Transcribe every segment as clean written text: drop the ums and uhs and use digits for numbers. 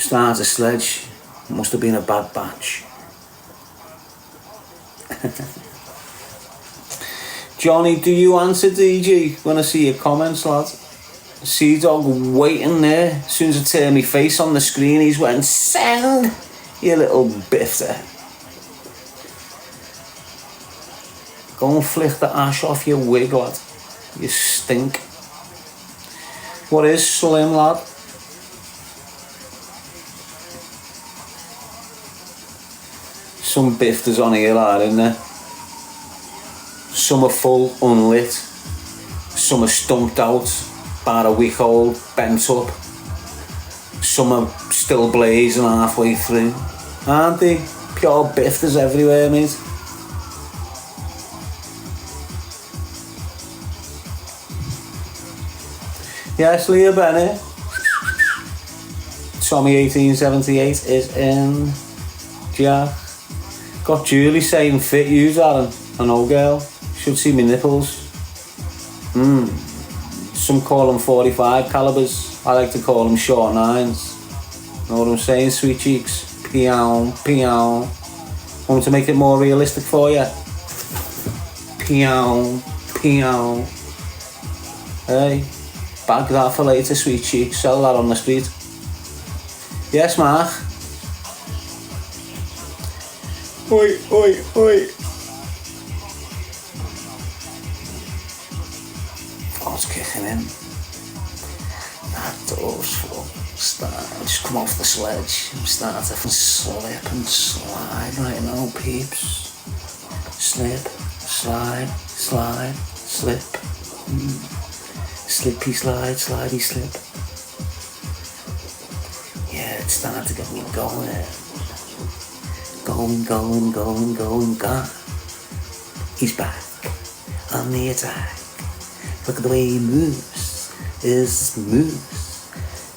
Start a sledge. Must have been a bad batch. Johnny, do you answer DJ when I see your comments, lad? Sea Dog waiting there. As soon as I turn my face on the screen, he's went, send, you little bifter. Go and flick the ash off your wig, lad. You stink. What is slim, lad? Some bifters on here, lad, isn't there? Some are full, unlit. Some are stumped out, about a week old, bent up. Some are still blazing halfway through. Aren't they? Pure bifters everywhere, mate. Yes, Leah Bennett. Tommy 1878 is in. Jack. Got Julie saying fit you, Darren. I know, girl. Should see me nipples. Some call them 45 calibers. I like to call them short nines. Know what I'm saying, sweet cheeks? Peow, peow. Want me to make it more realistic for you? Peow, peow. Hey, bag that for later, sweet cheeks. Sell that on the street. Yes, Mark. Oi, oi, oi. Oh, it's kicking in. That door's full. Just come off the sledge. I'm starting to slip and slide right now, peeps. Slip, slide, slide, slip. Slippy slide, slidey slip. Yeah, it's starting to get me going. Going, going, going, going, gone. He's back on the attack. Look at the way he moves. Is smooth.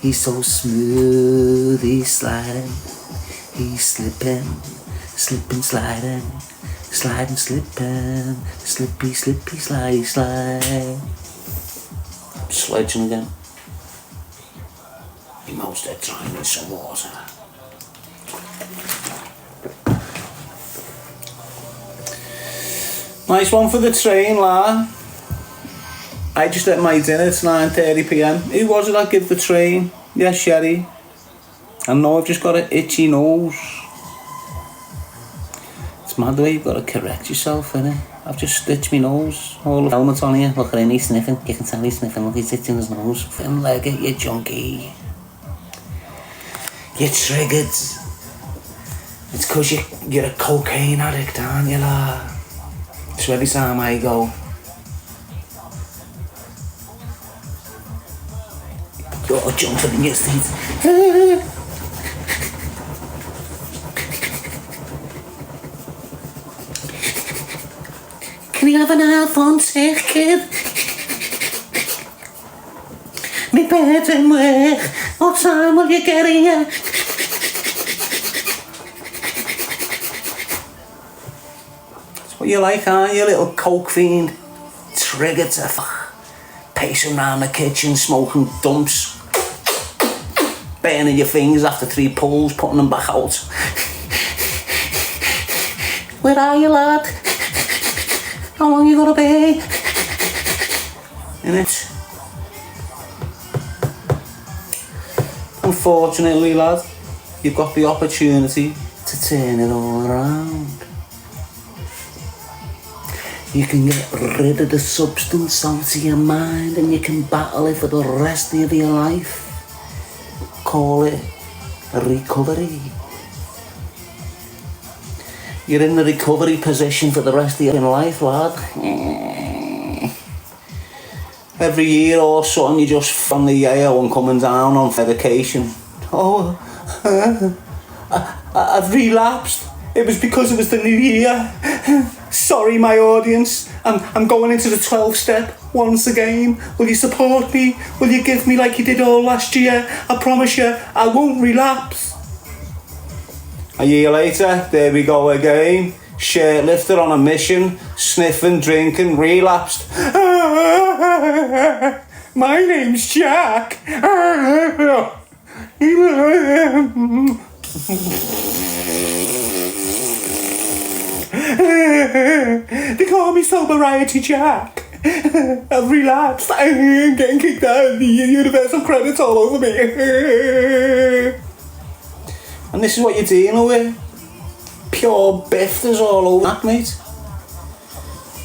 He's so smooth. He's sliding. He's slipping. Slipping, sliding. Sliding, slipping. Slippy, slippy, slidey, slide. Sledging again. He most of the time in some water. Nice one for the train, lad. I just ate my dinner, it's 9:30 PM. Who was it that gave the train? Yeah, Sherry. I know I've just got an itchy nose. It's mad the way you've got to correct yourself, innit? I've just stitched my nose. All the helmet on here. Look at him, he's sniffing. You can tell he's sniffing. Look, he's itching his nose. Thin legged, you junkie. You're triggered. It's because you're a cocaine addict, aren't you, lad? So every time I go, you're jumping in your seat. Can you have an iPhone 6, kid? My bed didn't work. What time will you get here? What you like, aren't you, little coke fiend? Triggered to pacing around the kitchen, smoking dumps, burning your fingers after 3 pulls, putting them back out. Where are you, lad? How long you gonna be? Innit? Unfortunately, lad, you've got the opportunity to turn it all around. You can get rid of the substance out of your mind and you can battle it for the rest of your life. Call it recovery. You're in the recovery position for the rest of your life, lad. Every year or something you just from the Yale and coming down on medication. Oh, I've relapsed. It was because it was the new year. Sorry, my audience. I'm going into the 12-step once again. Will you support me? Will you give me like you did all last year? I promise you, I won't relapse. A year later, there we go again. Shirt lifter on a mission, sniffing, drinking, relapsed. My name's Jack. They call me Sobriety Jack. I've relapsed. I'm getting kicked out of the universal credits all over me. And this is what you're dealing with. Pure bifters all over that, mate.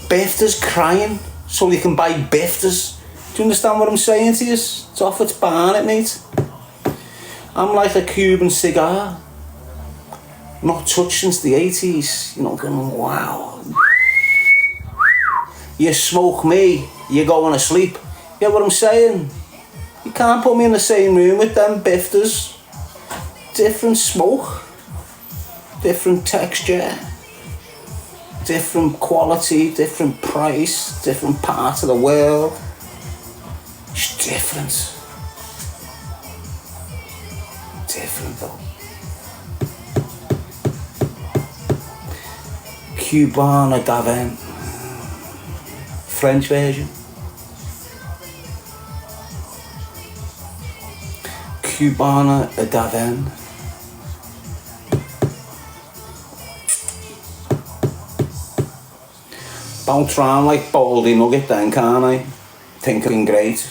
Bifters crying so they can buy bifters. Do you understand what I'm saying to you? It's off its barnet, mate. I'm like a Cuban cigar. Not touched since the 80s. You know, going, wow. You smoke me, you're going to sleep. You get what I'm saying? You can't put me in the same room with them bifters. Different smoke, different texture, different quality, different price, different part of the world. It's different. Different though. Cubana Davin. French version. Cubana Davin. Bounce round like Baldy Nugget then, can't I? Thinking great.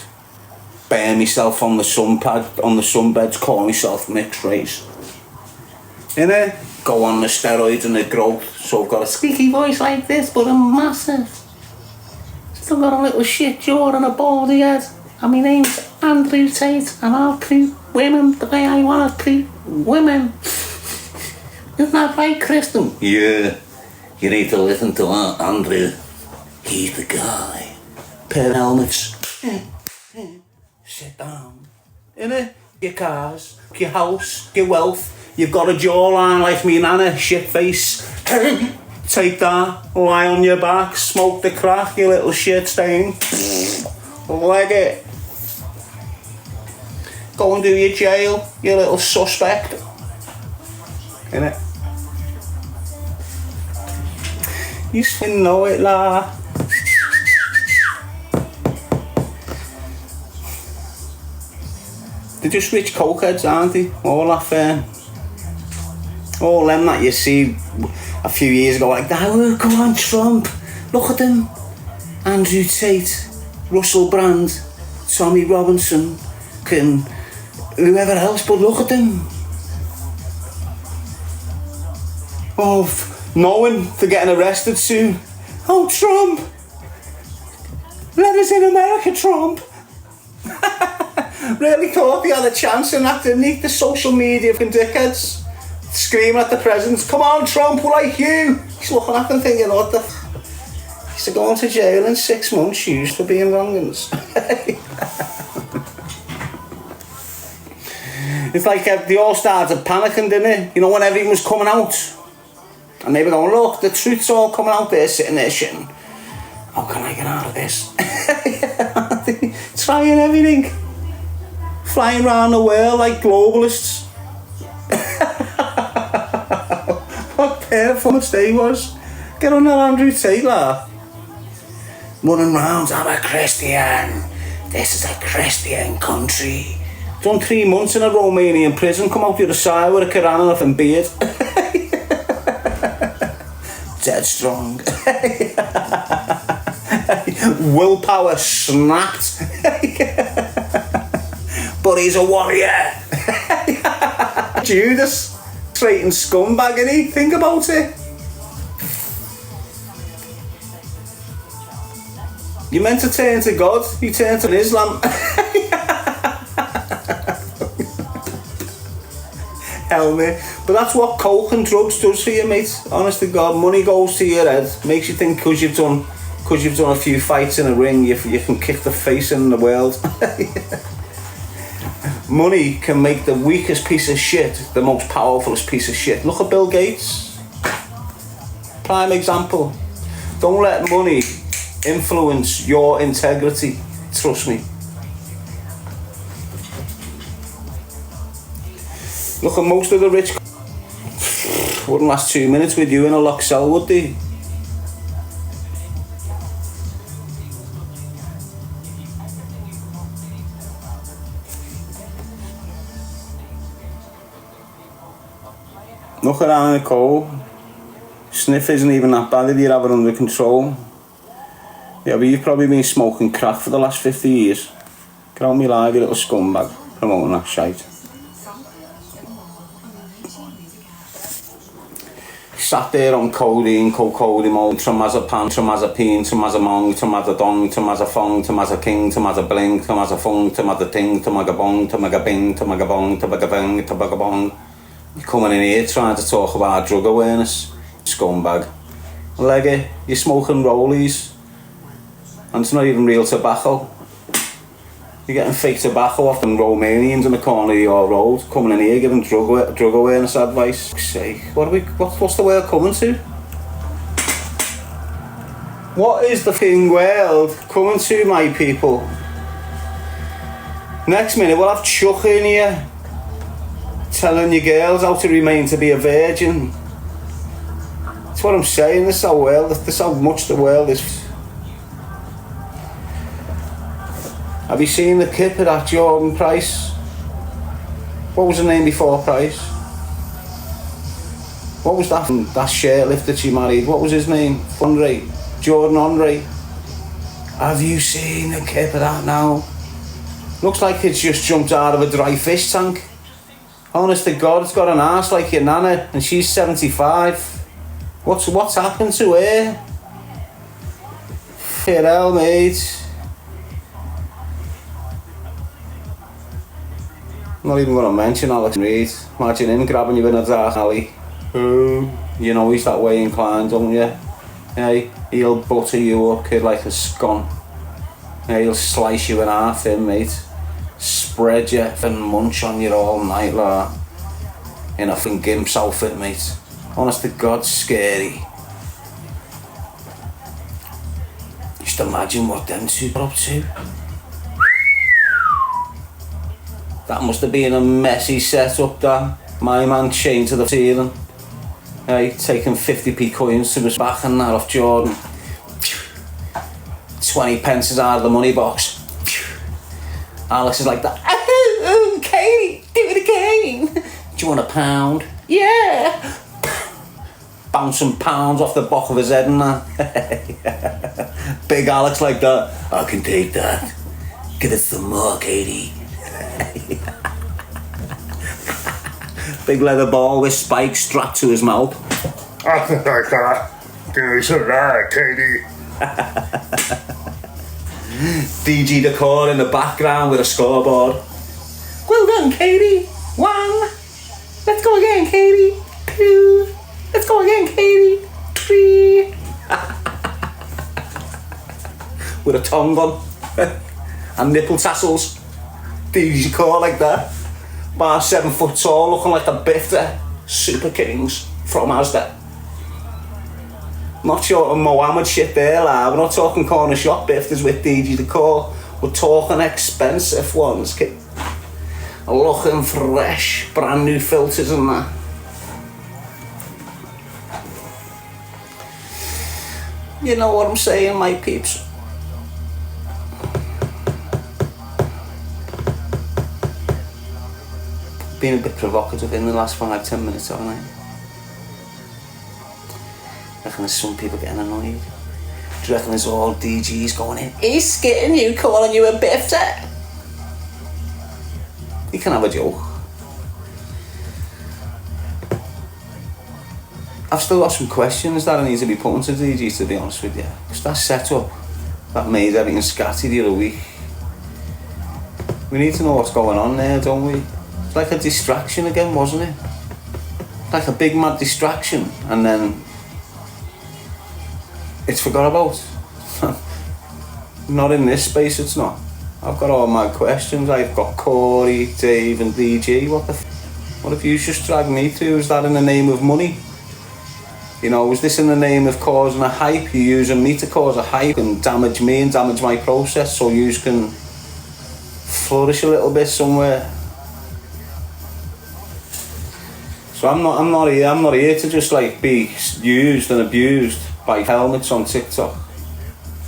Burn myself on the sunbeds, call myself mixed race. Innit? Go on the steroids and the growth. So I've got a squeaky voice like this, but I'm massive. Still got a little shit jaw and a baldy head. And my name's Andrew Tate, and I'll treat women the way I want to treat women. Isn't that right, Kristen? Yeah. You need to listen to Andrew. He's the guy. Pair of helmets. Sit down. Innit? Your cars, your house, your wealth. You've got a jawline like me nana, shit face. Take that, lie on your back, smoke the crack, you little shit stain. Leg it. Go and do your jail, you little suspect. Innit? You still know it, la. They're just rich cokeheads, aren't they? All that fair. All them that you see a few years ago, like, oh, come on, Trump, look at them. Andrew Tate, Russell Brand, Tommy Robinson, whoever else, but look at them. Oh, knowing they're getting arrested soon. Oh, Trump, let us in America, Trump. Really thought they had a chance in that, didn't he? The social media fucking dickheads. Screaming at the president, come on Trump, we're like you. He's looking at them thinking, what the he's going to jail in 6 months, used for being wrongins. It's like they all started panicking, didn't it? You know, when everything was coming out. And they were going, look, the truth's all coming out there, sitting there shitting. How can I get out of this? Trying everything. Flying around the world like globalists. What performance day was. Get on that Andrew Tate, lad. Running round, I'm a Christian. This is a Christian country. Done 3 months in a Romanian prison, come out the other side with a Koranov and beard. Dead strong. Willpower snapped. But he's a warrior. Judas, straight and scumbag, innit? Think about it. You meant to turn to God, you turned to Islam. Hell me. But that's what coke and drugs does for you, mate. Honest to God, money goes to your head. Makes you think because you've done a few fights in a ring, you can kick the face in the world. Money can make the weakest piece of shit the most powerfulest piece of shit. Look at Bill Gates. Prime example. Don't let money influence your integrity. Trust me. Look at most of the rich. Wouldn't last 2 minutes with you in a locked cell, would they? Look around the coal. Sniff isn't even that bad if you have it under control. Yeah, but you've probably been smoking crack for the last 50 years. Get on me live, you little scumbag, promoting that shite. Sat there on codeine, cocodamol, tramazepam, tramazepine, tramazamong, tramadadong, tramazafong, tramazking, tramazabling, tramazafong, tramazating, tramagabong, tramagabing, tramagabong, tramagabing, tramagabong. You're coming in here trying to talk about drug awareness, scumbag. Leggy, you're smoking rollies, and it's not even real tobacco. You're getting fake tobacco off them Romanians in the corner of your road, coming in here giving drug awareness advice. For sake, what's the world coming to? What is the fucking world coming to, my people? Next minute we'll have Chuck in here telling your girls how to remain to be a virgin. That's what I'm saying. This is how much the world is. Have you seen the kip of that Jordan Price? What was her name before Price? What was that shirt lift that she married? What was his name? Andre? Jordan Andre? Have you seen the kip of that now? Looks like it's just jumped out of a dry fish tank. Honest to God, it's got an arse like your nana and she's 75. What's happened to her? Hell, mate. I'm not even going to mention Alex Reid. Imagine him grabbing you in a dark alley. You know he's that way inclined, don't you? Hey, he'll butter you up, kid, like a scone. Hey, he'll slice you in half, mate. Spread you and munch on you all night, like in a fucking gimp's outfit, mate. Honest to God, scary. Just imagine what them two got up to. That must have been a messy setup, that. My man chained to the ceiling. Hey, taking 50p coins to his back and that off Jordan. 20 pence out of the money box. Alex is like that. Oh, Katie, do it again. Do you want a pound? Yeah. Bouncing pounds off the back of his head and that. Big Alex like that. I can take that. Give us some more, Katie. Big leather ball with spikes strapped to his mouth. I think like that. Give me some light, Katie. DG Decor in the background with a scoreboard. Well done, Katie. 1. Let's go again, Katie. 2. Let's go again, Katie. 3. With a tongue on and nipple tassels. DG Decor like that. Bar 7 foot tall, looking like the Bifter. Super Kings from Asda. Not your Mohammed shit there, lad. We're not talking corner shop Bifters with DG Decor. We're talking expensive ones, kid. Looking fresh, brand new filters and that. You know what I'm saying, my peeps? Been a bit provocative in the last 5-10 minutes, haven't I? I reckon there's some people getting annoyed. Do you reckon there's all DGs going in? He's skitting you, calling you a Bifter. You can have a joke. I've still got some questions that I need to be putting to DGs, to be honest with you. Because that setup that made everything scatty the other week. We need to know what's going on there, don't we? It's like a distraction again, wasn't it? Like a big mad distraction, and then it's forgot about. Not in this space, it's not. I've got all my questions. I've got Corey, Dave and DG. What have you just dragged me through? Is that in the name of money? You know, is this in the name of causing a hype? You're using me to cause a hype and damage me and damage my process so you can flourish a little bit somewhere. So I'm not here to just like be used and abused by helmets on TikTok.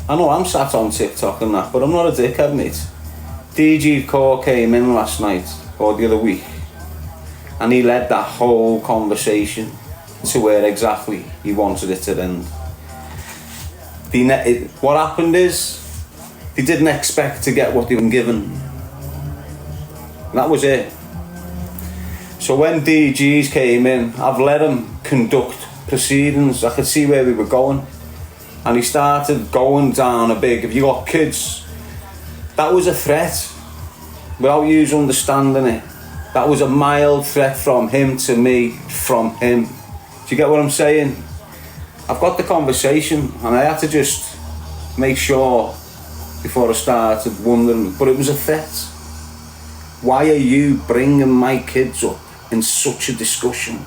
I know I'm sat on TikTok and that, but I'm not a dickhead, mate. DG Core came in last night, or the other week, And he led that whole conversation to where exactly he wanted it to end. What happened is, they didn't expect to get what they were given. That was it. So when DGs came in, I've let him conduct proceedings. I could see where we were going. And he started going down a big, if you got kids, that was a threat. Without you understanding it. That was a mild threat from him to me, from him. Do you get what I'm saying? I've got the conversation and I had to just make sure before I started wondering, but it was a threat. Why are you bringing my kids up in such a discussion?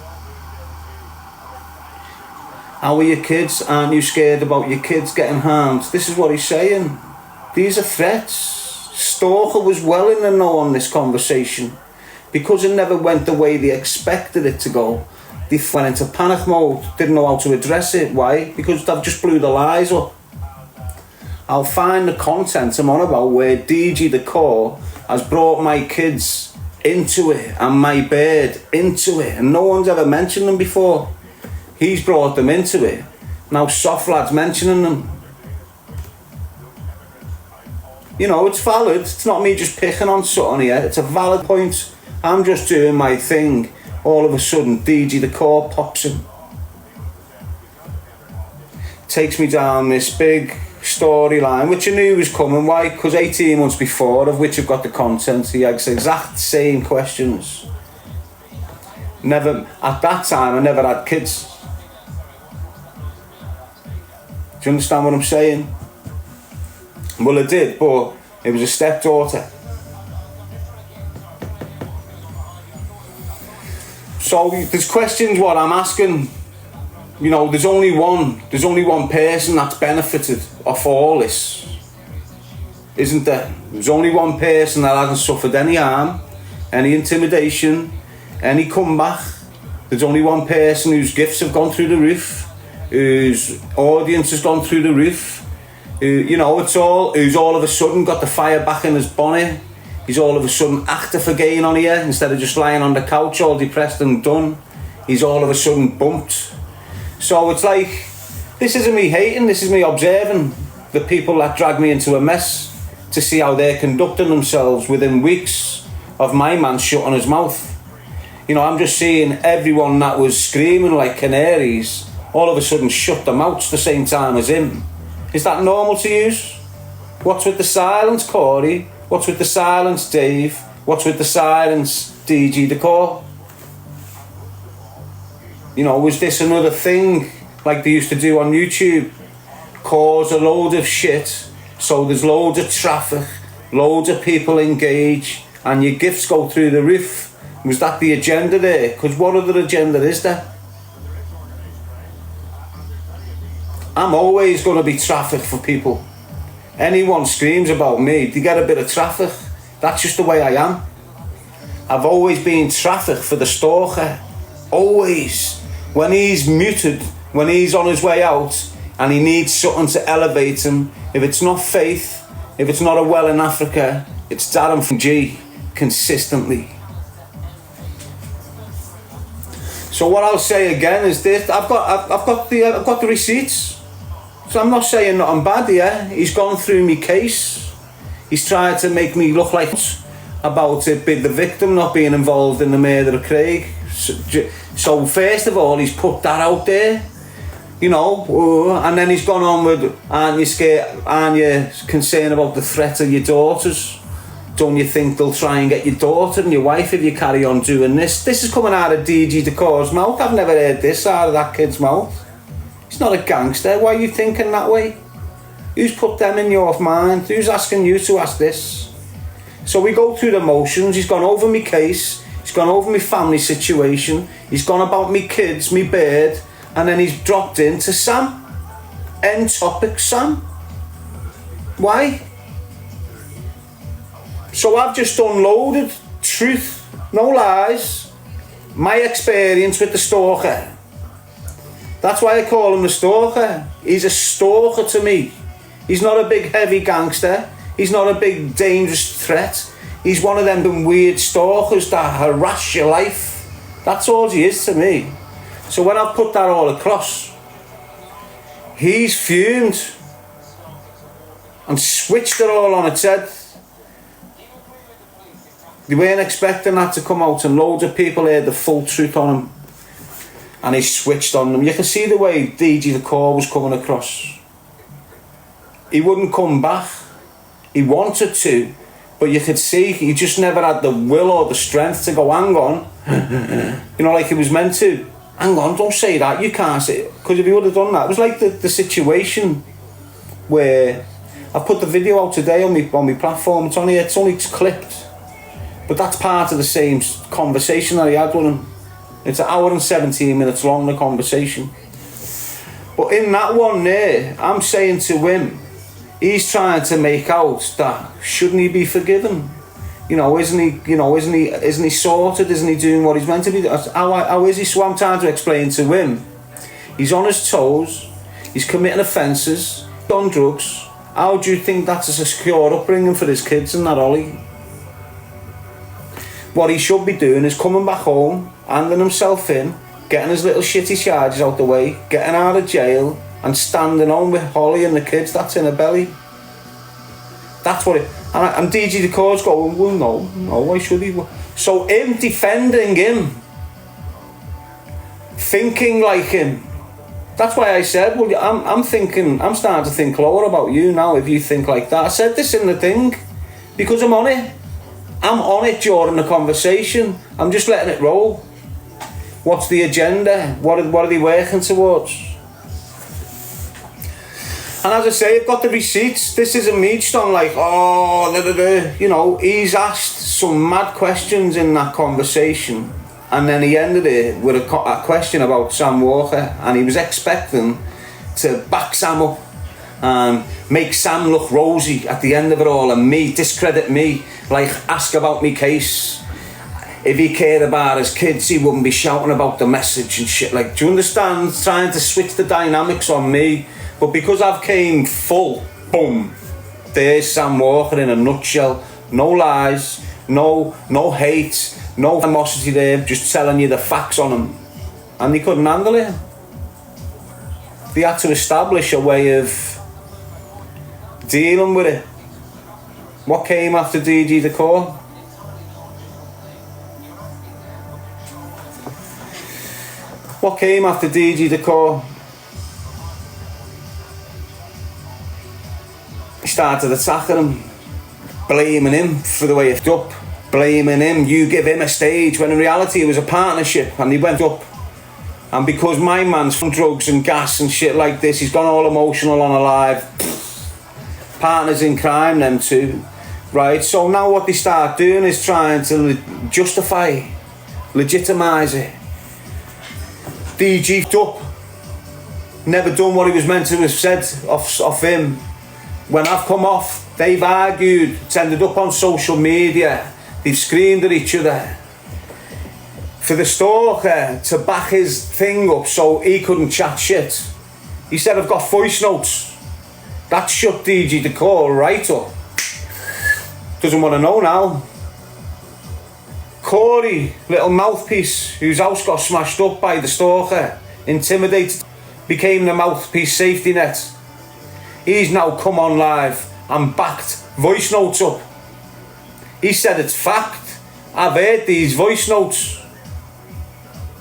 How are your kids? Aren't you scared about your kids getting harmed? This is what he's saying. These are threats. Stalker was well in the know on this conversation. Because it never went the way they expected it to go. They went into panic mode, didn't know how to address it. Why? Because they've just blew the lies up. I'll find the content I'm on about where DG the Core has brought my kids into it and my bird into it, and no one's ever mentioned them before. He's brought them into it. Now Soft Lad's mentioning them. You know, it's valid. It's not me just picking on something here. It's a valid point. I'm just doing my thing. All of a sudden, DG the Core pops in. Takes me down this big storyline, which I knew was coming. Why? Because 18 months before, of which I've got the content, he asks exact same questions. Never, at that time, I never had kids. Do you understand what I'm saying? Well, I did, but it was a stepdaughter. So there's questions what I'm asking. You know, there's only one person that's benefited off all this, isn't there? There's only one person that hasn't suffered any harm, any intimidation, any comeback. There's only one person whose gifts have gone through the roof, whose audience has gone through the roof. You know, who's all of a sudden got the fire back in his bonnet. He's all of a sudden active again on here instead of just lying on the couch all depressed and done. He's all of a sudden bumped. So it's like, this isn't me hating, this is me observing the people that drag me into a mess to see how they're conducting themselves within weeks of my man shutting his mouth. You know, I'm just seeing everyone that was screaming like canaries all of a sudden shut their mouths the same time as him. Is that normal to you? What's with the silence, Corey? What's with the silence, Dave? What's with the silence, DG Decor? You know, was this another thing like they used to do on YouTube? Cause a load of shit, so there's loads of traffic, loads of people engage, and your gifts go through the roof. Was that the agenda there? Because what other agenda is there? I'm always going to be traffic for people. Anyone screams about me, they get a bit of traffic. That's just the way I am. I've always been traffic for the stalker. Always. When he's muted, when he's on his way out, and he needs something to elevate him, if it's not Faith, if it's not a well in Africa, it's Darren Gee, consistently. So what I'll say again is this: I've got the receipts. So I'm not saying nothing bad here. He's gone through my case. He's tried to make me look like about it, the victim not being involved in the murder of Craig. So first of all, he's put that out there, you know, and then he's gone on with, aren't you scared, aren't you concerned about the threat of your daughters? Don't you think they'll try and get your daughter and your wife if you carry on doing this? This is coming out of DG Decor's mouth. I've never heard this out of that kid's mouth. He's not a gangster. Why are you thinking that way? Who's put them in your mind? Who's asking you to ask this? So we go through the motions. He's gone over my case. He's gone over my family situation. He's gone about me kids, me bird, and then he's dropped into Sam. End topic, Sam. Why? So I've just unloaded truth, no lies, my experience with the stalker. That's why I call him the stalker. He's a stalker to me. He's not a big heavy gangster. He's not a big dangerous threat. He's one of them weird stalkers that harass your life That's all he is to me. So when I've put that all across, he's fumed and switched it all on its head. They weren't expecting that to come out, and loads of people heard the full truth on him, and he switched on them. You can see the way DG the Core was coming across. He wouldn't come back. He wanted to, but you could see he just never had the will or the strength to go, hang on, you know, like he was meant to. Hang on, don't say that, you can't say it. Because if he would have done that, it was like the situation where I put the video out today on my platform. It's only clipped, but that's part of the same conversation that he had with him. It's 1 hour and 17 minutes long, the conversation. But in that one there, I'm saying to him, he's trying to make out that shouldn't he be forgiven? You know, isn't he sorted? Isn't he doing what he's meant to be? How is he? So I'm trying to explain to him, he's on his toes, he's committing offences, on drugs. How do you think that's a secure upbringing for his kids and that, Ollie? What he should be doing is coming back home, handing himself in, getting his little shitty charges out the way, getting out of jail, and standing home with Holly and the kids that's in her belly. That's what it... And DG the Core's going, well, no, why should he? So him defending him, thinking like him, that's why I said, well, I'm starting to think lower about you now if you think like that. I said this in the thing, because I'm on it. I'm on it during the conversation. I'm just letting it roll. What's the agenda? What are they working towards? And as I say, I've got the receipts. This isn't me just on like, you know, he's asked some mad questions in that conversation, and then he ended it with a question about Sam Walker, and he was expecting to back Sam up and make Sam look rosy at the end of it all, and me, discredit me, like ask about me case. If he cared about his kids, he wouldn't be shouting about the message and shit. Like, do you understand? Trying to switch the dynamics on me. But because I've came full, boom, there's Sam Walker in a nutshell. No lies, no hate, no animosity there, just telling you the facts on him. And they couldn't handle it. They had to establish a way of dealing with it. What came after DG the Core? What came after DG the Core? He started attacking him, blaming him for the way it up, blaming him, you give him a stage, when in reality it was a partnership, and he went up. And because my man's from drugs and gas and shit like this, he's gone all emotional on a live. Partners in crime, them two. Right, so now what they start doing is trying to justify, legitimise it. DG'd up, never done what he was meant to have said off him. When I've come off, they've argued, it's ended up on social media, they've screamed at each other. For the stalker to back his thing up so he couldn't chat shit, he said, I've got voice notes. That shut DG the Core right up. Doesn't want to know now. Corey, little mouthpiece, whose house got smashed up by the stalker, intimidated, became the mouthpiece safety net. He's now come on live and backed voice notes up. He said it's fact. I've heard these voice notes.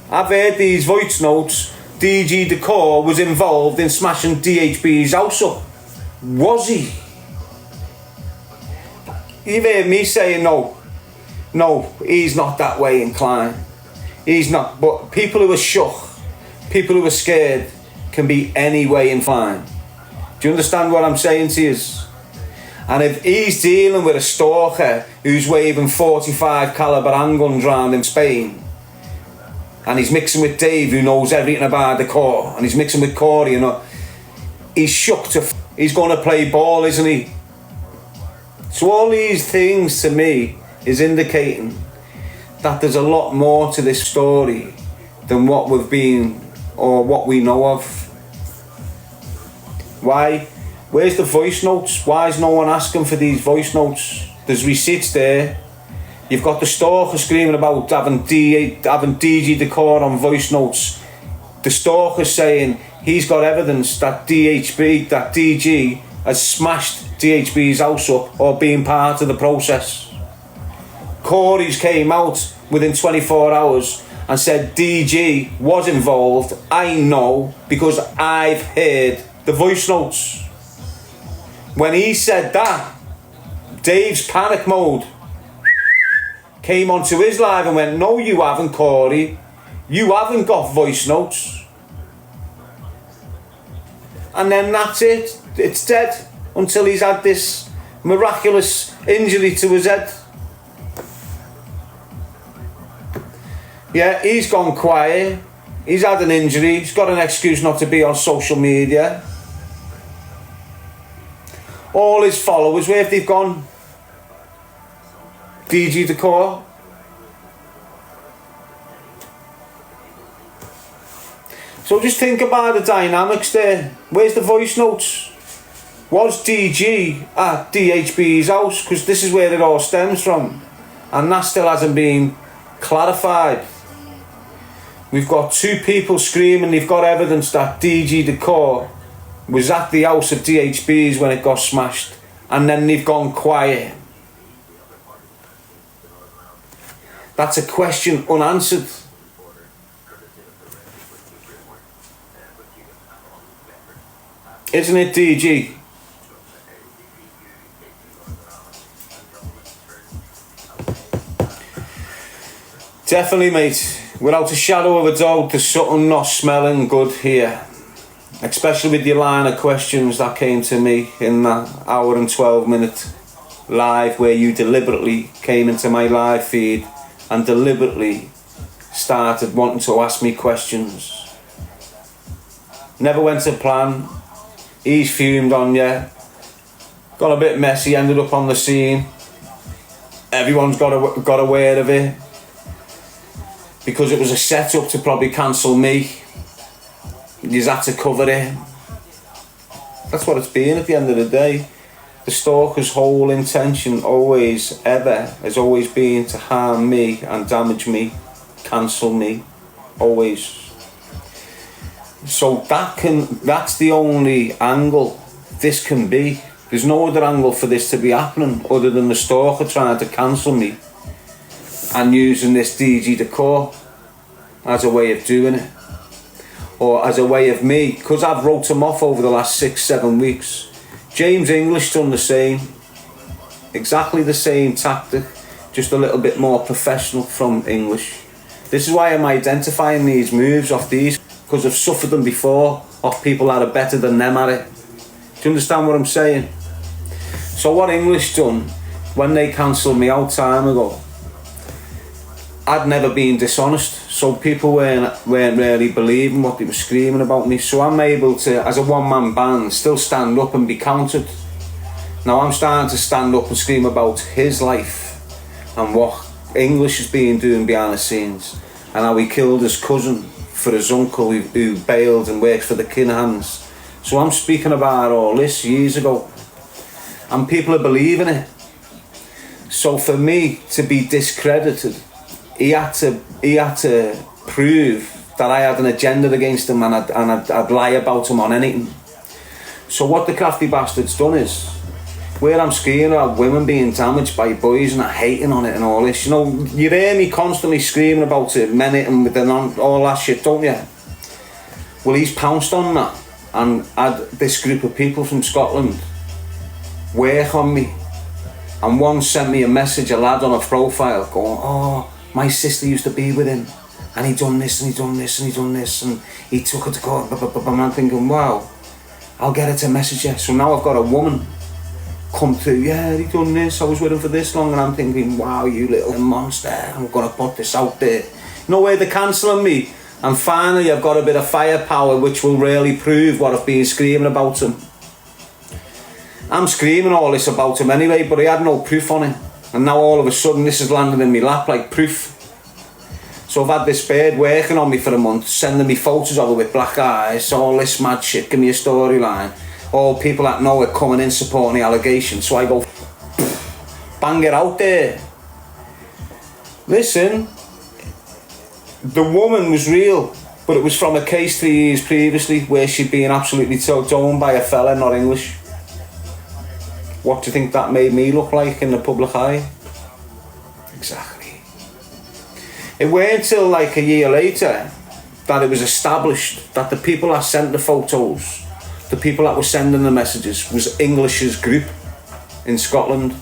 DG the Core was involved in smashing DHB's house up. Was he? You've heard me saying no, he's not that way inclined. He's not. But people who are shook, people who are scared, can be any way inclined. Do you understand what I'm saying to you? And if he's dealing with a stalker who's waving 45 caliber handguns around in Spain, and he's mixing with Dave who knows everything about the Core, and he's mixing with Corey, you know, he's shook to he's going to play ball, isn't he? So all these things to me is indicating that there's a lot more to this story than what we've been or what we know of. Why? Where's the voice notes? Why is no one asking for these voice notes? There's receipts there. You've got the stalker screaming about having DG Decor on voice notes. The stalker saying he's got evidence that DG has smashed DHB's house up or been part of the process. Corey's came out within 24 hours and said DG was involved. I know because I've heard the voice notes. When he said that, Dave's panic mode came onto his live and went, no you haven't, Corey, you haven't got voice notes. And then that's it, it's dead until he's had this miraculous injury to his head. Yeah, he's gone quiet, he's had an injury, he's got an excuse not to be on social media. All his followers, where have they gone? DG Decor. So just think about the dynamics there. Where's the voice notes? Was DG at DHB's house? Because this is where it all stems from. And that still hasn't been clarified. We've got two people screaming they've got evidence that DG Decor was at the house of DHB's when it got smashed. And then they've gone quiet. That's a question unanswered. Isn't it, DG? Definitely, mate. Without a shadow of a doubt, there's something not smelling good here. Especially with your line of questions that came to me in that hour and 12-minute live where you deliberately came into my live feed and deliberately started wanting to ask me questions. Never went to plan. He's fumed on you. Got a bit messy, ended up on the scene. Everyone's got aware of it. Because it was a setup to probably cancel me. You had to cover it. That's what it's been at the end of the day. The stalker's whole intention always, ever, has always been to harm me and damage me, cancel me, always. So that's the only angle this can be. There's no other angle for this to be happening other than the stalker trying to cancel me and using this DG Decor as a way of doing it. Or as a way of me, because I've wrote him off over the last 6-7 weeks. James English done the same, exactly the same tactic, just a little bit more professional from English. This is why I'm identifying these moves off these, because I've suffered them before, off people that are better than them at it. Do you understand what I'm saying? So what English done, when they cancelled me out time ago, I'd never been dishonest, so people weren't really believing what they were screaming about me. So I'm able to, as a one-man band, still stand up and be counted. Now I'm starting to stand up and scream about his life and what English has been doing behind the scenes, and how he killed his cousin for his uncle who bailed and worked for the Kinahans. So I'm speaking about all this years ago, and people are believing it. So for me to be discredited, he had to prove that I had an agenda against him and I'd lie about him on anything. So what the crafty bastard's done is, where I'm screaming about women being damaged by boys and hating on it and all this, you know, you hear me constantly screaming about it, men hitting with all that shit, don't you? Well, he's pounced on that and had this group of people from Scotland work on me. And one sent me a message, a lad on a profile, going, oh, my sister used to be with him, and he done this, and he done this, and he done this, and he took her to court, and I'm thinking, wow, I'll get her to message her. So now I've got a woman come through, yeah, he done this, I was with him for this long, and I'm thinking, wow, you little monster, I'm gonna put this out there. No way they're cancelling me, and finally I've got a bit of firepower which will really prove what I've been screaming about him. I'm screaming all this about him anyway, but I had no proof on it. And now all of a sudden this has landed in my lap like proof. So I've had this bird working on me for a month, sending me photos of her with black eyes, all this mad shit, give me a storyline. All people that know it coming in supporting the allegation. So I go, bang it out there. Listen, the woman was real, but it was from a case 3 years previously where she'd been absolutely done by a fella not English. What do you think that made me look like in the public eye? Exactly. It weren't until like a year later that it was established that the people that sent the photos, the people that were sending the messages, was English's group in Scotland.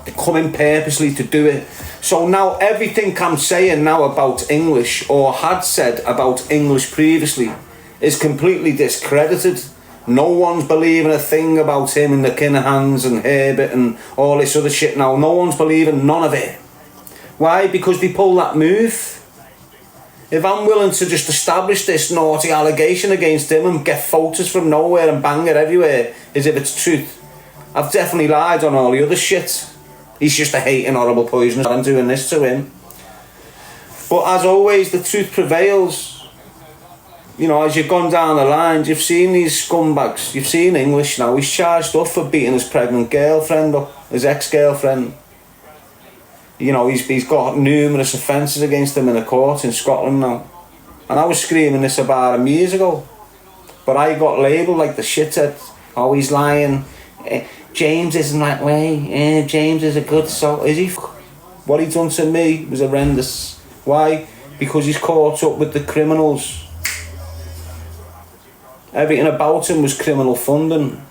They come in purposely to do it. So now everything I'm saying now about English, or had said about English previously, is completely discredited. No one's believing a thing about him and the Kinahans and Herbert and all this other shit now. No one's believing none of it. Why? Because they pull that move. If I'm willing to just establish this naughty allegation against him and get photos from nowhere and bang it everywhere as if it's truth, I've definitely lied on all the other shit. He's just a hating, horrible poison. I'm doing this to him. But as always, the truth prevails. You know, as you've gone down the line, you've seen these scumbags. You've seen English now. He's charged up for beating his pregnant girlfriend up, his ex-girlfriend. You know, he's got numerous offences against him in the court in Scotland now. And I was screaming this about him years ago. But I got labelled like the shithead. Oh, he's lying. James isn't that way. James is a good soul. Is he? What he done to me was horrendous. Why? Because he's caught up with the criminals. Everything about him was criminal funding.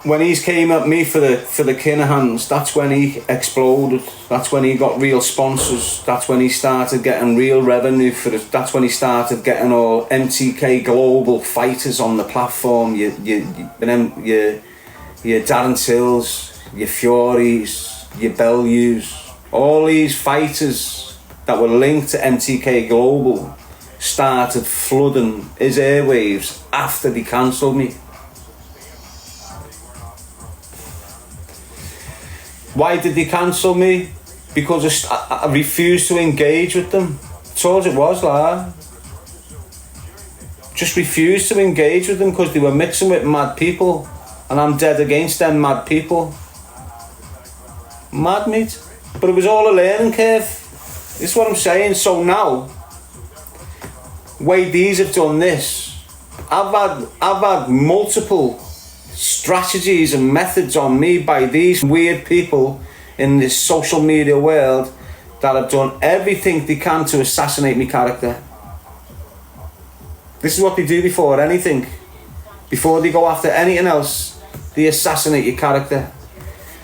When he came at me for the Kinahans, that's when he exploded. That's when he got real sponsors. That's when he started getting real revenue for it. That's when he started getting all MTK global fighters on the platform. Your Darren Tills, your Furies, your Bellews, all these fighters that were linked to MTK Global started flooding his airwaves after they cancelled me. Why did they cancel me? Because I refused to engage with them. That's all it was, like. Just refused to engage with them because they were mixing with mad people, and I'm dead against them mad people. Mad, mate. But it was all a learning curve. This is what I'm saying. So now, way these have done this, I've had multiple strategies and methods on me by these weird people in this social media world that have done everything they can to assassinate my character. This is what they do before anything. Before they go after anything else, they assassinate your character.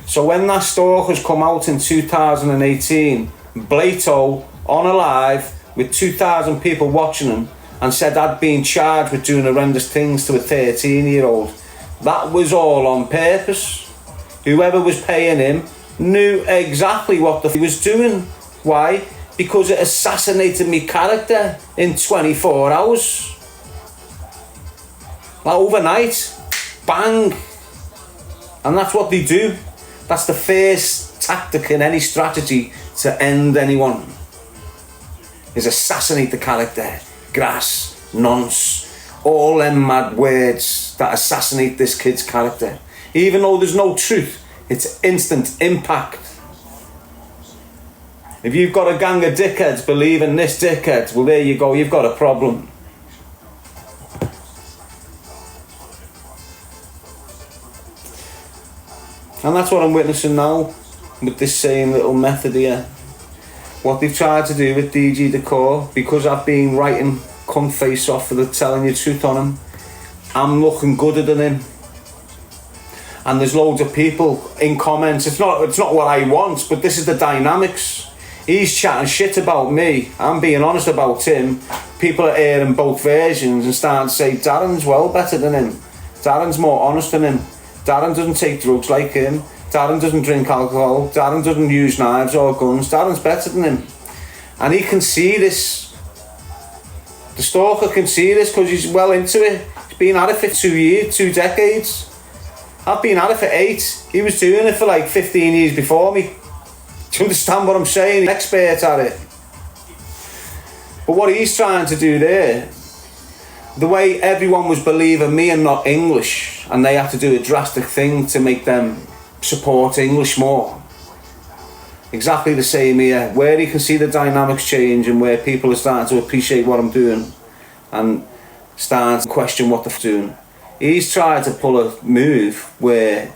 So when that Stalkers come out in 2018, Blato on a live with 2,000 people watching him and said I'd been charged with doing horrendous things to a 13-year-old. That was all on purpose. Whoever was paying him knew exactly what he was doing. Why? Because it assassinated me character in 24 hours. Like overnight. Bang. And that's what they do. That's the first tactic in any strategy to end anyone. Is assassinate the character. Grass, nonce, all them mad words that assassinate this kid's character. Even though there's no truth, it's instant impact. If you've got a gang of dickheads believing this dickhead, well there you go, you've got a problem. And that's what I'm witnessing now with this same little method here. What they've tried to do with DG Decor, because I've been writing cunt face off for the telling you the truth on him, I'm looking gooder than him. And there's loads of people in comments, it's not what I want, but this is the dynamics. He's chatting shit about me, I'm being honest about him. People are hearing both versions and starting to say Darren's well better than him. Darren's more honest than him. Darren doesn't take drugs like him. Darren doesn't drink alcohol. Darren doesn't use knives or guns. Darren's better than him. And he can see this. The Stalker can see this because he's well into it. He's been at it for 2 years, 2 decades. I've been at it for 8. He was doing it for like 15 years before me. Do you understand what I'm saying? He's an expert at it. But what he's trying to do there, The way everyone was believing me and not English, and they had to do a drastic thing to make them support English more. Exactly the same here, where you can see the dynamics change and where people are starting to appreciate what I'm doing and starting to question what they're doing. He's tried to pull a move where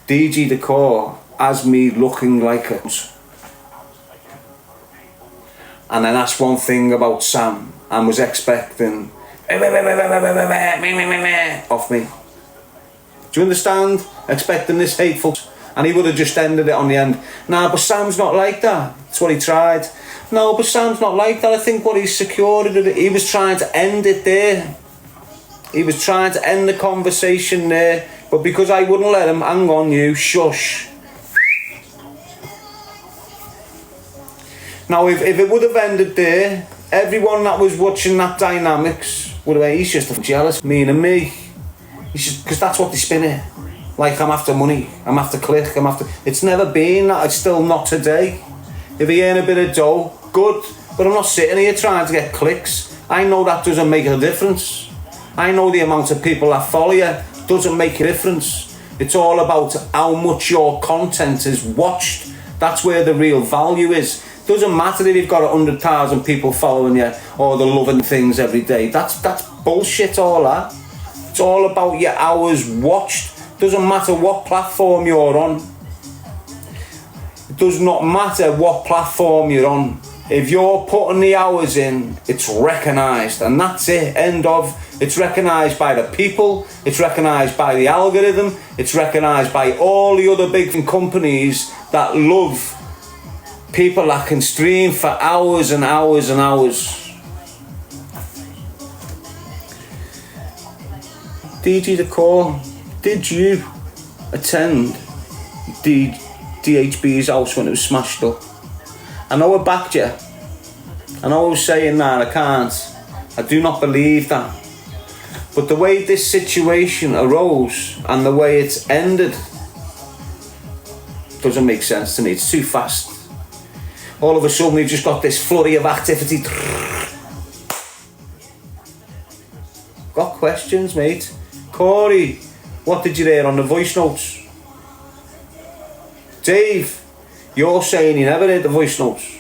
DG Decor has me looking like it. And then that's one thing about Sam, and was expecting off me. Do you understand? Expecting this hateful, and he would have just ended it on the end. Nah, but Sam's not like that. That's what he tried. No, but Sam's not like that. I think what he's secured, he was trying to end it there. He was trying to end the conversation there, but because I wouldn't let him, hang on you, shush. Now, if it would have ended there, everyone that was watching that dynamics would have been, he's just jealous, meaning me. He's just, because that's what they spin it. Like, I'm after money, I'm after click, I'm after... It's never been that, it's still not today. If he earn a bit of dough, good, but I'm not sitting here trying to get clicks. I know that doesn't make a difference. I know the amount of people that follow you doesn't make a difference. It's all about how much your content is watched. That's where the real value is. Doesn't matter if you've got 100,000 people following you or they're loving things every day. That's bullshit, all that. It's all about your hours watched. Doesn't matter what platform you're on. It does not matter what platform you're on. If you're putting the hours in, it's recognised, and that's it, end of. It's recognised by the people, it's recognised by the algorithm, it's recognised by all the other big companies that love people that can stream for hours and hours and hours. DG Decor, did you attend DHB's house when it was smashed up? I know I backed you. I know I was saying that, I can't. I do not believe that. But the way this situation arose and the way it's ended doesn't make sense to me. It's too fast. All of a sudden we've just got this flurry of activity. Got questions, mate. Corey, what did you hear on the voice notes? Dave, you're saying you never heard the voice notes.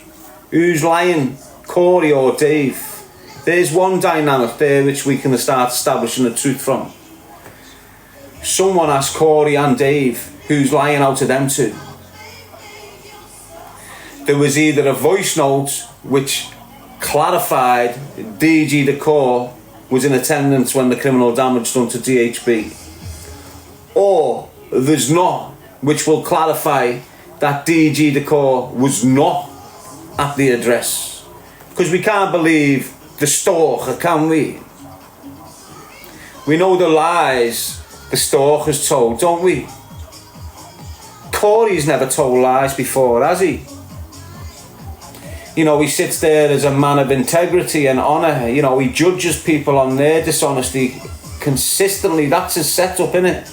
Who's lying, Corey or Dave? There's one dynamic there which we can start establishing the truth from. Someone asked Corey and Dave, who's lying out of them two? There was either a voice note which clarified DG Decor was in attendance when the criminal damage done to DHB, or there's not, which will clarify that DG Decor was not at the address. Because we can't believe the stalker, can we? We know the lies the stalker's told, don't we? Corey's never told lies before, has he? You know, he sits there as a man of integrity and honour. You know, he judges people on their dishonesty consistently. That's his setup, innit?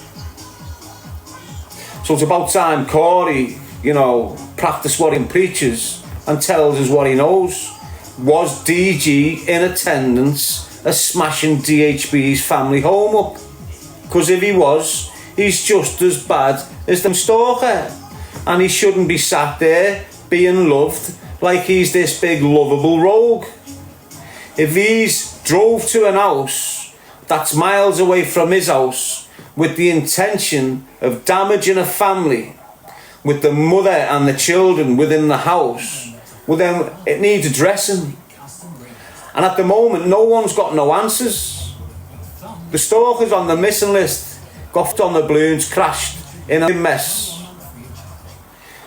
So it's about time Corey, you know, practice what he preaches and tells us what he knows. Was DG in attendance as smashing DHB's family home up? Because if he was, he's just as bad as the stalker. And he shouldn't be sat there being loved like he's this big lovable rogue. If he's drove to an house that's miles away from his house with the intention of damaging a family, with the mother and the children within the house, well then it needs addressing. And at the moment no one's got no answers. The stalker's on the missing list, got on the balloons, crashed in a mess.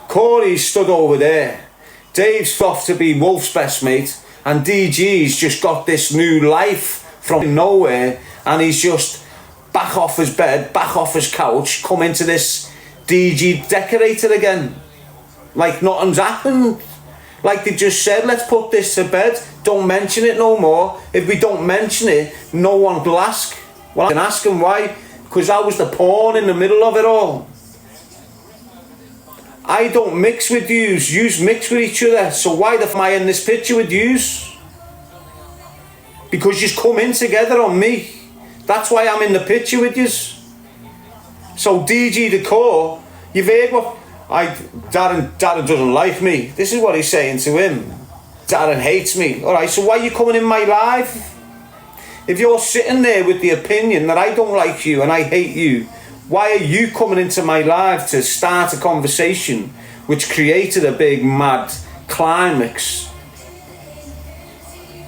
Corey's stood over there. Dave's off to be Wolf's best mate, and DG's just got this new life from nowhere, and he's just back off his bed, back off his couch, come into this DG decorator again. Like nothing's happened. Like they just said, let's put this to bed, don't mention it no more. If we don't mention it, no one will ask. Well, I can ask him why, because I was the pawn in the middle of it all. I don't mix with yous mix with each other, so why the f am I in this picture with yous? because you've come in together on me. That's why I'm in the picture with yous. So DG the core, you've heard what Darren doesn't like me. This is what he's saying to him. Darren hates me. Alright, so why are you coming in my life? If you're sitting there with the opinion that I don't like you and I hate you, why are you coming into my life to start a conversation which created a big mad climax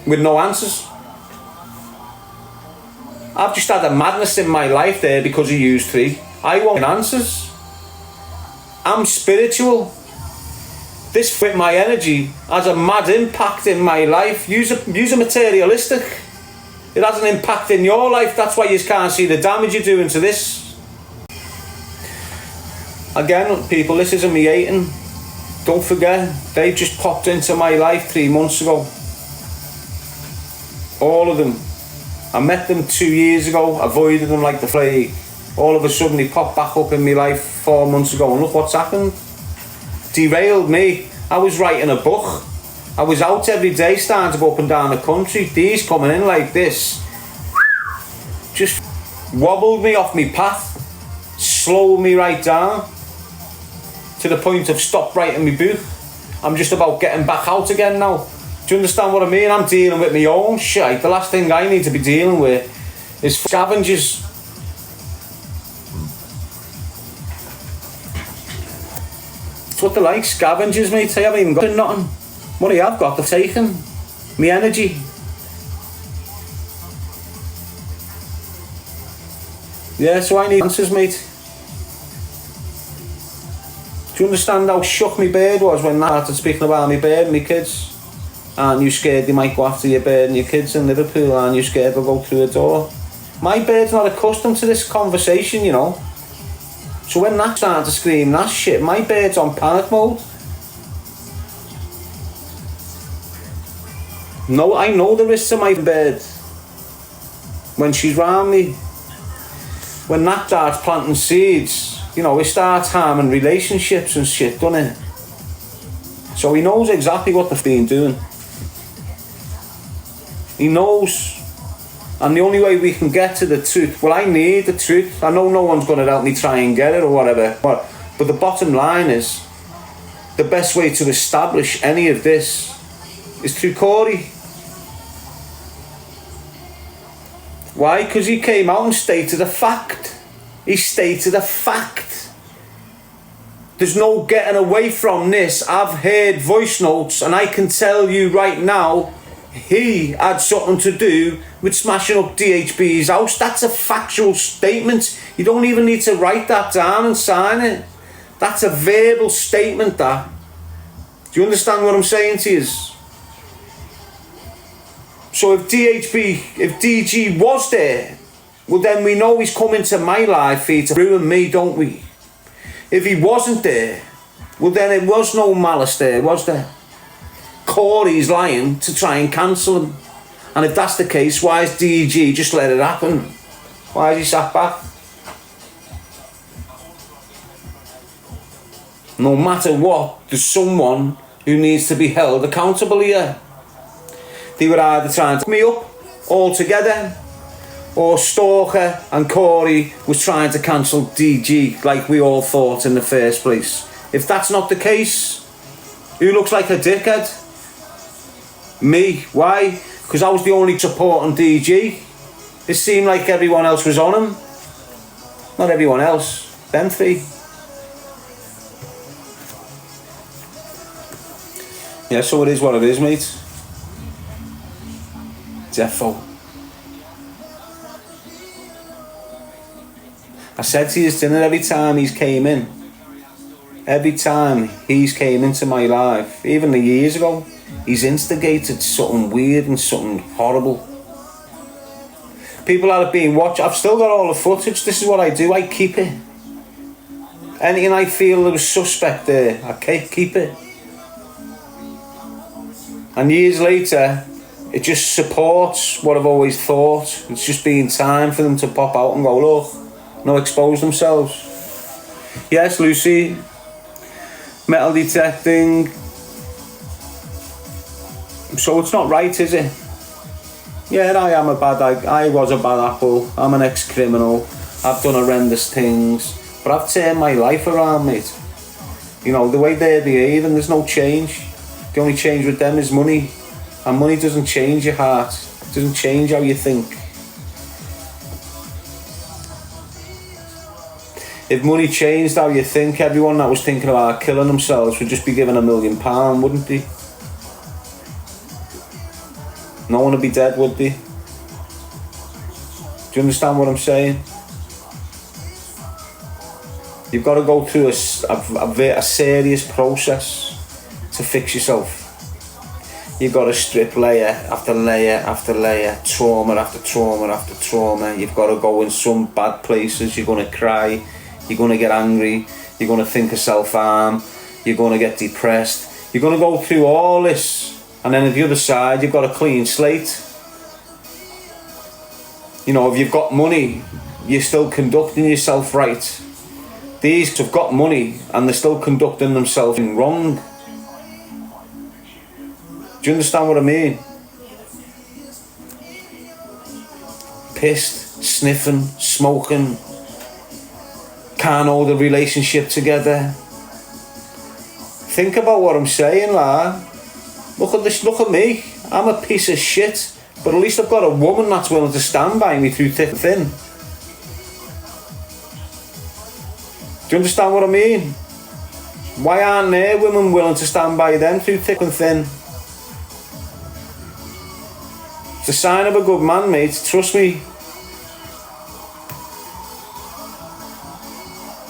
with no answers? I've just had a madness in my life there because of you three. I want answers. I'm spiritual. This with my energy has a mad impact in my life. Use a materialistic. It has an impact in your life. That's why you can't see the damage you're doing to this. Again, people, this isn't me hating. Don't forget, they just popped into my life 3 months ago. All of them. I met them 2 years ago, avoided them like the plague. All of a sudden they popped back up in my life 4 months ago, and look what's happened. Derailed me. I was writing a book. I was out every day starting to go up and down the country. These coming in like this just wobbled me off my path, slowed me right down to the point of stop writing my book. I'm just about getting back out again now. Do you understand what I mean? I'm dealing with my own shit. The last thing I need to be dealing with is scavengers. It's what they're like, scavengers, mate. I haven't even got nothing. What I have got, they've taken my energy. Yeah, so I need answers, mate. Do you understand how shook my bird was when I started speaking about my bird and my kids? Aren't you scared they might go after your bird and your kids in Liverpool? Aren't you scared they'll go through a door? My bird's not accustomed to this conversation, you know. So when that started to scream that shit, my bird's on panic mode. No, I know the risks of my bird. When she's round me, when that starts planting seeds, you know, it starts harming relationships and shit, doesn't it? So he knows exactly what they've been doing. He knows. And the only way we can get to the truth, well, I need the truth. I know no one's going to help me try and get it or whatever. But the bottom line is, the best way to establish any of this is through Corey. Why? Because he came out and stated a fact. He stated a fact. There's no getting away from this. I've heard voice notes and I can tell you right now, he had something to do with smashing up DHB's house. That's a factual statement. You don't even need to write that down and sign it. That's a verbal statement, that. Do you understand what I'm saying to you? So if DG was there, well then we know he's come into my life here to ruin me, don't we? If he wasn't there, well then it was no malice there, was there? Corey's lying to try and cancel him. And if that's the case, why has DG just let it happen? Why has he sat back? No matter what, there's someone who needs to be held accountable here. They were either trying to put me up altogether, or Stalker and Corey was trying to cancel DG like we all thought in the first place. If that's not the case, who looks like a dickhead? Me. Why? Because I was the only supporting DG. It seemed like everyone else was on him. Not everyone else. Them three. Yeah, so it is what it is, mate. Defo. I said to you, dinner every time he's came in. Every time he's came into my life, even the years ago, he's instigated something weird and something horrible. People that have been watching, I've still got all the footage. This is what I do, I keep it. Anything I feel there was suspect there, I keep it. And years later, it just supports what I've always thought. It's just been time for them to pop out and go, look, no, expose themselves. Yes, Lucy, metal detecting. So it's not right, is it? Yeah, I was a bad apple. I'm an ex-criminal. I've done horrendous things. But I've turned my life around, mate. You know, the way they're behaving, there's no change. The only change with them is money. And money doesn't change your heart. It doesn't change how you think. If money changed how you think, everyone that was thinking about killing themselves would just be given £1 million, wouldn't they? No one would be dead, would they? Do you understand what I'm saying? You've got to go through a serious process to fix yourself. You've got to strip layer after layer after layer, trauma after trauma after trauma. You've got to go in some bad places. You're going to cry. You're going to get angry. You're going to think of self-harm. You're going to get depressed. You're going to go through all this. And then at the other side, you've got a clean slate. You know, if you've got money, you're still conducting yourself right. These have got money and they're still conducting themselves wrong. Do you understand what I mean? Pissed, sniffing, smoking, can't hold a relationship together. Think about what I'm saying, lad. Look at this, look at me. I'm a piece of shit, but at least I've got a woman that's willing to stand by me through thick and thin. Do you understand what I mean? Why aren't there women willing to stand by them through thick and thin? It's a sign of a good man, mate, trust me.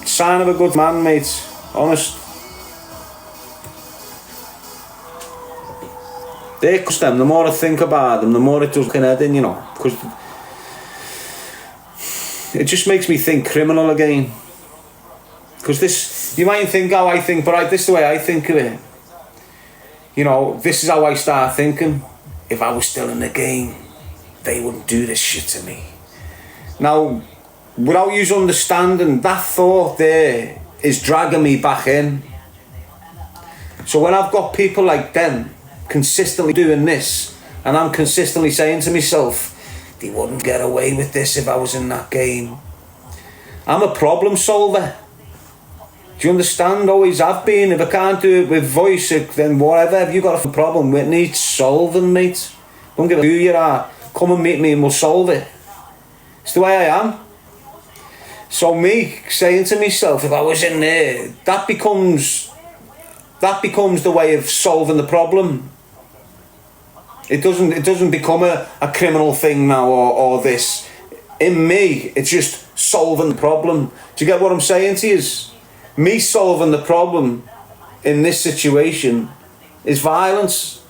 Sign of a good man, mate, honest. They cost them, the more I think about them, the more it does my head in, you know, because it just makes me think criminal again. Because this, you might think how I think, but this is the way I think of it. You know, this is how I start thinking. If I was still in the game, they wouldn't do this shit to me. Now, without you understanding, that thought there is dragging me back in. So when I've got people like them consistently doing this, and I'm consistently saying to myself, they wouldn't get away with this if I was in that game. I'm a problem solver. Do you understand? Always have been. If I can't do it with voice, then whatever. If you got a problem, it needs solving, mate. Don't give a who you are. Come and meet me and we'll solve it. It's the way I am. So me saying to myself, if I was in there, that becomes the way of solving the problem. It doesn't become a criminal thing now or this. In me, it's just solving the problem. Do you get what I'm saying to you? Me solving the problem in this situation is violence.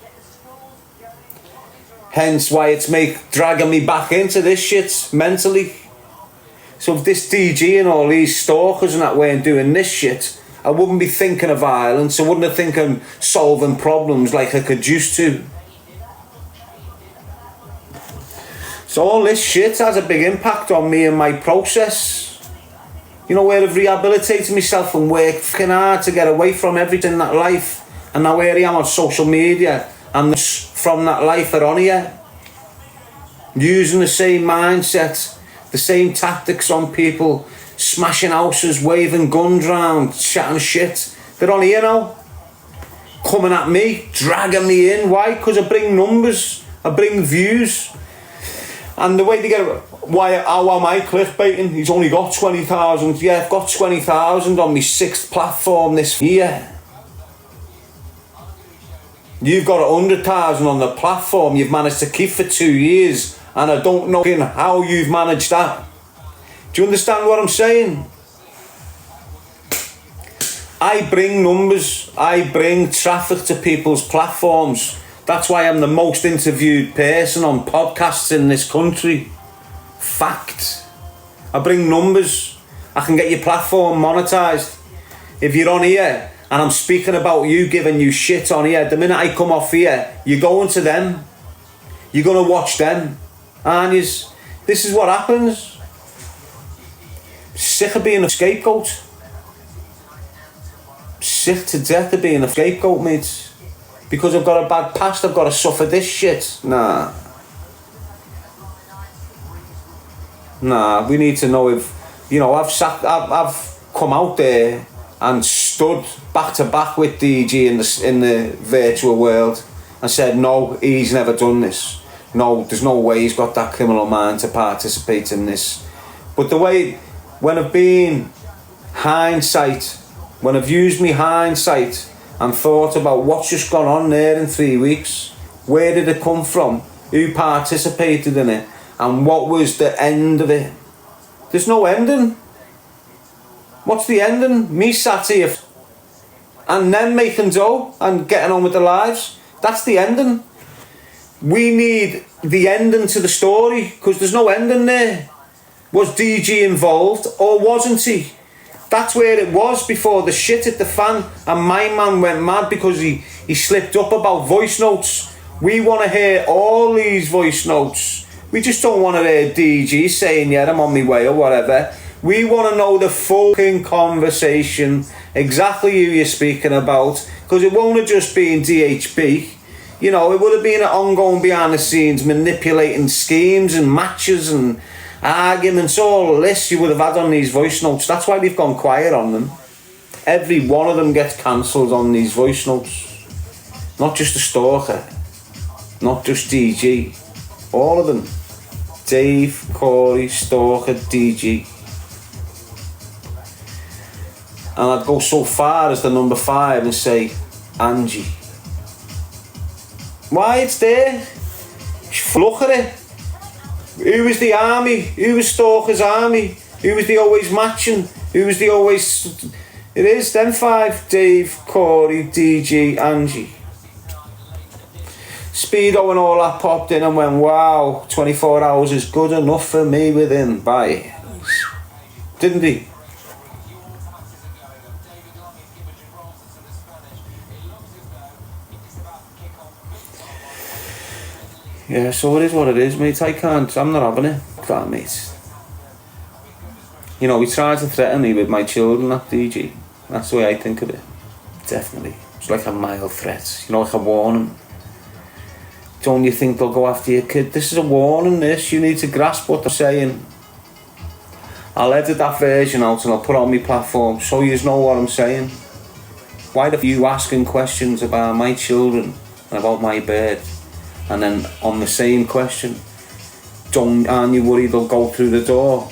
Hence why it's dragging me back into this shit mentally. So if this DG and all these stalkers and that weren't doing this shit, I wouldn't be thinking of violence. I wouldn't have thinking solving problems like I could used to. So all this shit has a big impact on me and my process. You know, where I've rehabilitated myself and worked fucking hard to get away from everything in that life. And now here I am on social media and from that life are on here. Using the same mindset, the same tactics on people, smashing houses, waving guns round, chatting shit. They're on here now. Coming at me, dragging me in. Why? Because I bring numbers, I bring views. And the way they get it, how am I clickbaiting? He's only got 20,000. Yeah, I've got 20,000 on my 6th platform this year. You've got 100,000 on the platform you've managed to keep for 2 years, and I don't know how you've managed that. Do you understand what I'm saying? I bring numbers, I bring traffic to people's platforms. That's why I'm the most interviewed person on podcasts in this country. Fact. I bring numbers. I can get your platform monetized. If you're on here and I'm speaking about you, giving you shit on here, the minute I come off here, you're going to them. You're going to watch them. And this is what happens. Sick of being a scapegoat. Sick to death of being a scapegoat, mate. Because I've got a bad past, I've got to suffer this shit. Nah. Nah, we need to know if, you know, I've come out there and stood back to back with DG in the virtual world and said, no, he's never done this. No, there's no way he's got that criminal mind to participate in this. But the way, when I've been hindsight, when I've used me hindsight and thought about what's just gone on there in 3 weeks, where did it come from, who participated in it, and what was the end of it? There's no ending. What's the ending? Me sat here and then making dough and getting on with their lives. That's the ending. We need the ending to the story, because there's no ending there. Was DG involved or wasn't he? That's where it was before the shit hit the fan and my man went mad because he slipped up about voice notes. We want to hear all these voice notes. We just don't want to hear DG saying, yeah, I'm on my way or whatever. We want to know the fucking conversation, exactly who you're speaking about, because it won't have just been DHB. You know, it would have been an ongoing behind the scenes manipulating schemes and matches and arguments, all this you would have had on these voice notes. That's why they've gone quiet on them. Every one of them gets cancelled on these voice notes. Not just the Stalker, not just DG, all of them. Dave, Corey, Stalker, DG. And I'd go so far as the number 5 and say Angie. Why it's there? Look at it. Who was the army? Who was Stalker's army? Who was the always matching? Who was the always... It is them 5. Dave, Corey, DG, Angie. Speedo and all that popped in and went, wow, 24 hours is good enough for me within. Bye. Didn't he? Yeah, so it is what it is, mate. I'm not having it. That, mate. You know, he tried to threaten me with my children, that DG. That's the way I think of it. Definitely. It's like a mild threat. You know, like a warning. Don't you think they'll go after your kid? This is a warning, this. You need to grasp what they're saying. I'll edit that version out and I'll put it on my platform so you know what I'm saying. Why are you asking questions about my children and about my bird? And then on the same question, aren't you worried they'll go through the door?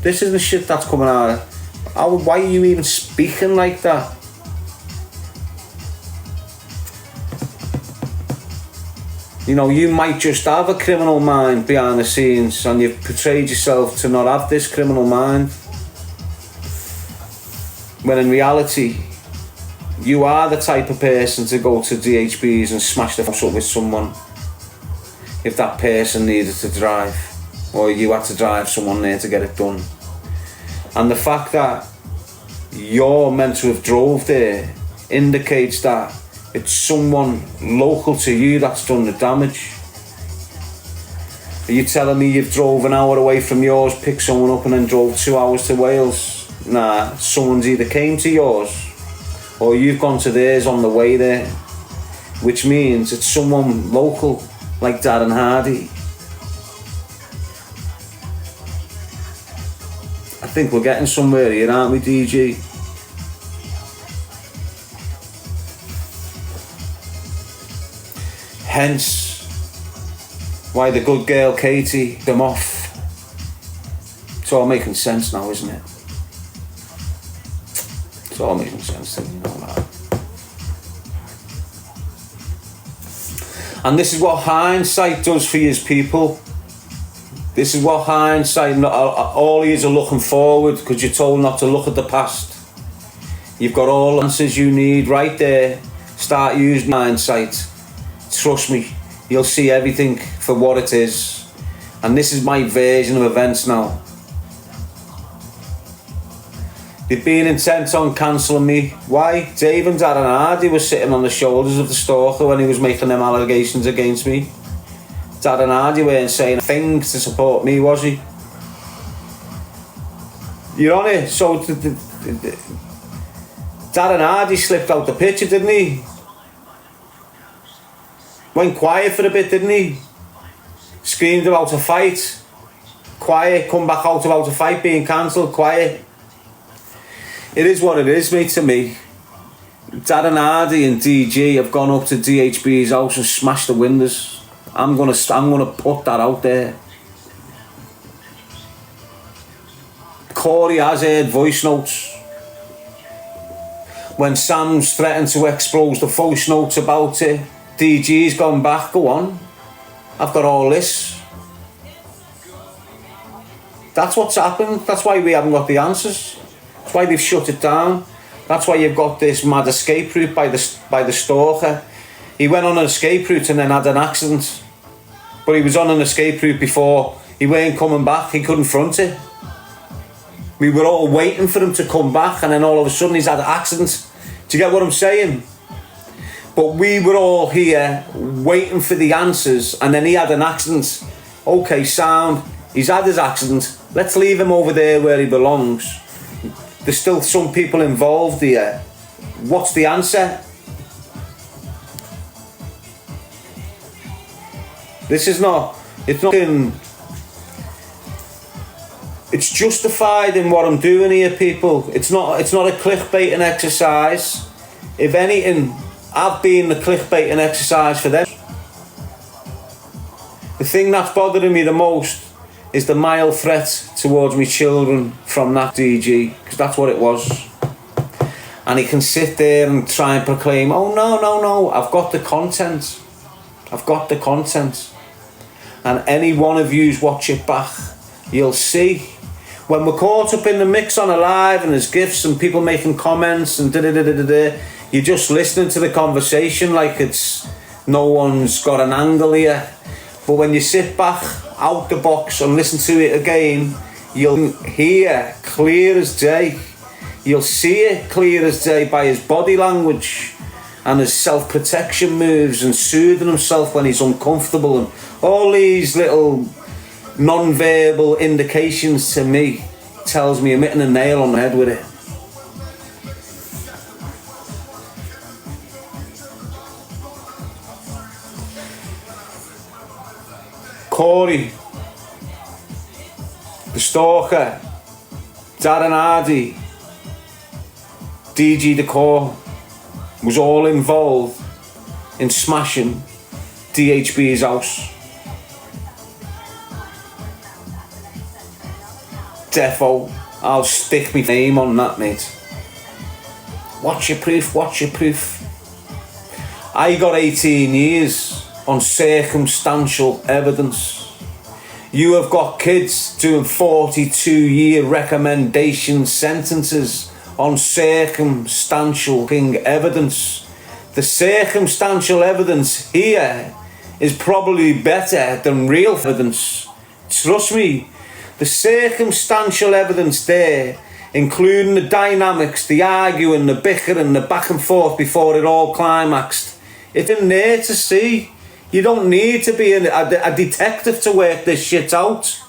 This is the shit that's coming out. Why are you even speaking like that? You know, you might just have a criminal mind behind the scenes and you've portrayed yourself to not have this criminal mind. When in reality, you are the type of person to go to DHBs and smash the house up with someone. If that person needed to drive, or you had to drive someone there to get it done. And the fact that you're meant to have drove there indicates that it's someone local to you that's done the damage. Are you telling me you've drove an hour away from yours, picked someone up and then drove 2 hours to Wales? Nah, someone's either came to yours or you've gone to theirs on the way there, which means it's someone local, like Darren Hardy. I think we're getting somewhere here, aren't we, DG? Hence why the good girl Katie them off. It's all making sense now, isn't it? It's all making sense to me, you know that. And this is what hindsight does for you people. This is what hindsight, all of you are looking forward because you're told not to look at the past. You've got all the answers you need right there. Start using hindsight. Trust me, you'll see everything for what it is. And this is my version of events now. They've been intent on cancelling me. Why? Dave and Darren Hardy was sitting on the shoulders of the Stalker when he was making them allegations against me. Darren Hardy weren't saying a thing to support me, was he? You're on it. So Darren Hardy slipped out the picture, didn't he? Went quiet for a bit, didn't he? Screamed about a fight. quiet, come back out about a fight being cancelled, quiet. It is what it is, mate, to me. Darren Hardy and DG have gone up to DHB's house and smashed the windows. I'm gonna put that out there. Corey has heard voice notes. When Sam's threatened to expose the voice notes about it, DG's gone back, go on. I've got all this. That's what's happened. That's why we haven't got the answers. That's why they've shut it down. That's why you've got this mad escape route by the stalker. He went on an escape route and then had an accident. But he was on an escape route before. He weren't coming back. He couldn't front it. We were all waiting for him to come back, and then all of a sudden he's had an accident. Do you get what I'm saying? But we were all here waiting for the answers, and then he had an accident. Okay, sound. He's had his accident. Let's leave him over there where he belongs. There's still some people involved here. What's the answer? This is not... It's not in... It's justified in what I'm doing here, people. It's not a clickbaiting exercise. If anything, I've been the clickbaiting exercise for them. The thing that's bothering me the most is the mild threat towards me children from that DG, because that's what it was. And he can sit there and try and proclaim, oh no, I've got the content. I've got the content. And any one of yous watch it back, you'll see. When we're caught up in the mix on a live and there's gifs and people making comments and you're just listening to the conversation like it's no one's got an angle here. But when you sit back out the box and listen to it again, you'll hear clear as day. You'll see it clear as day by his body language and his self-protection moves and soothing himself when he's uncomfortable and all these little non-verbal indications to me tells me I'm hitting a nail on the head with it. Corey, the stalker, Darren Hardy, DG Decor was all involved in smashing DHB's house. Defo, I'll stick my name on that, mate. What's your proof? What's your proof? I got 18 years on circumstantial evidence. You have got kids doing 42-year recommendation sentences on circumstantial evidence. The circumstantial evidence here is probably better than real evidence. Trust me. The circumstantial evidence there, including the dynamics, the arguing, the bickering, the back and forth before it all climaxed, it's in there to see. You don't need to be a detective to work this shit out.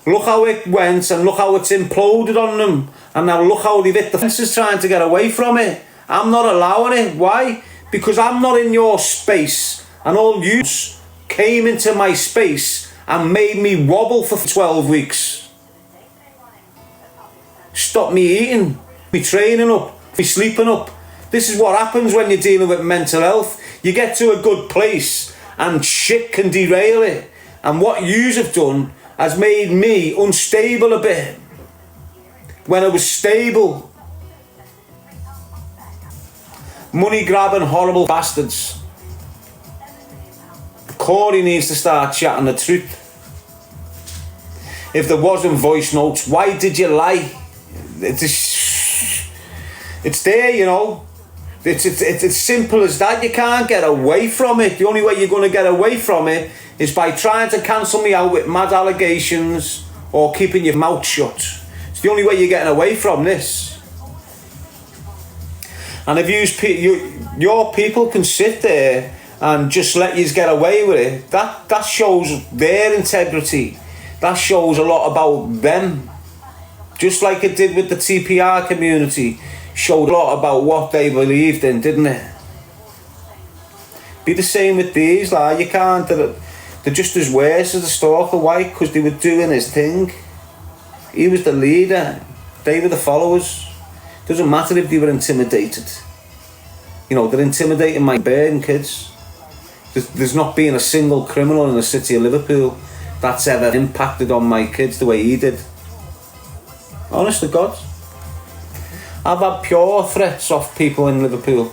Look how it went and look how it's imploded on them. And now look how they've hit the fences trying to get away from it. I'm not allowing it. Why? Because I'm not in your space. And all you came into my space and made me wobble for 12 weeks. Stop me eating, me training up, me sleeping up. This is what happens when you're dealing with mental health. You get to a good place and shit can derail it. And what yous have done has made me unstable a bit. When I was stable. Money grabbing horrible bastards. Corey needs to start chatting the truth. If there wasn't voice notes, why did you lie? It's there, you know. It's as simple as that. You can't get away from it. The only way you're going to get away from it is by trying to cancel me out with mad allegations or keeping your mouth shut. It's the only way you're getting away from this. And if your people can sit there and just let you get away with it, that shows their integrity. That shows a lot about them. Just like it did with the TPR community. Showed a lot about what they believed in, didn't it? Be the same with these, like, you can't... The They're just as worse as the Stalker. Why? Because they were doing his thing. He was the leader. They were the followers. Doesn't matter if they were intimidated. You know, they're intimidating my burden kids. There's not been a single criminal in the city of Liverpool that's ever impacted on my kids the way he did. Honest to God. I've had pure threats off people in Liverpool.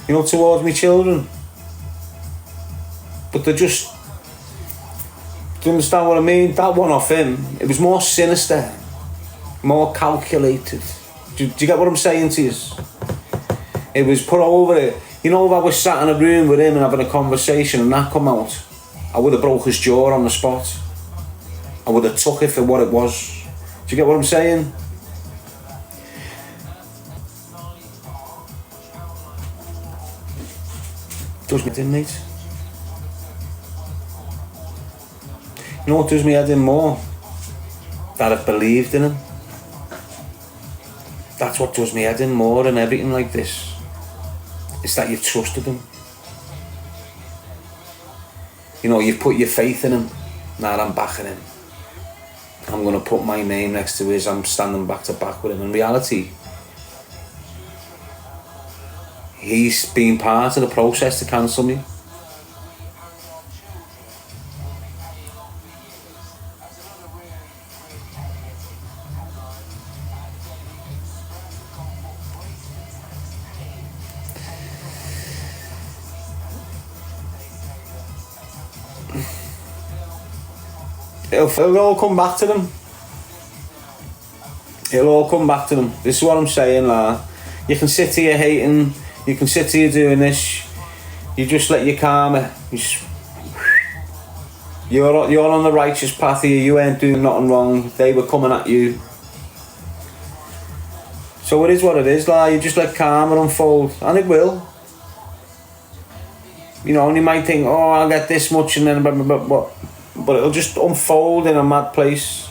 You know, towards my children. But they're just... Do you understand what I mean? That one off him, it was more sinister. More calculated. Do you get what I'm saying to you? It was put over it. You know, if I was sat in a room with him and having a conversation and that come out, I would have broke his jaw on the spot. I would have took it for what it was. Do you get what I'm saying? Does me head in, mate. You know what does me head in more? That I've believed in him. That's what does me head in more than everything like this. It's that you've trusted him. You know, you've put your faith in him. Now I'm backing him. I'm going to put my name next to his. I'm standing back to back with him. In reality, he's been part of the process to cancel me. It'll all come back to them. It'll all come back to them. This is what I'm saying, like. You can sit here hating, you can sit here doing this, you just let your karma, you're on the righteous path here, you ain't doing nothing wrong, they were coming at you. So it is what it is, like, you just let karma unfold, and it will. You know, and you might think, oh, I'll get this much and then blah, blah, blah, blah. But it'll just unfold in a mad place.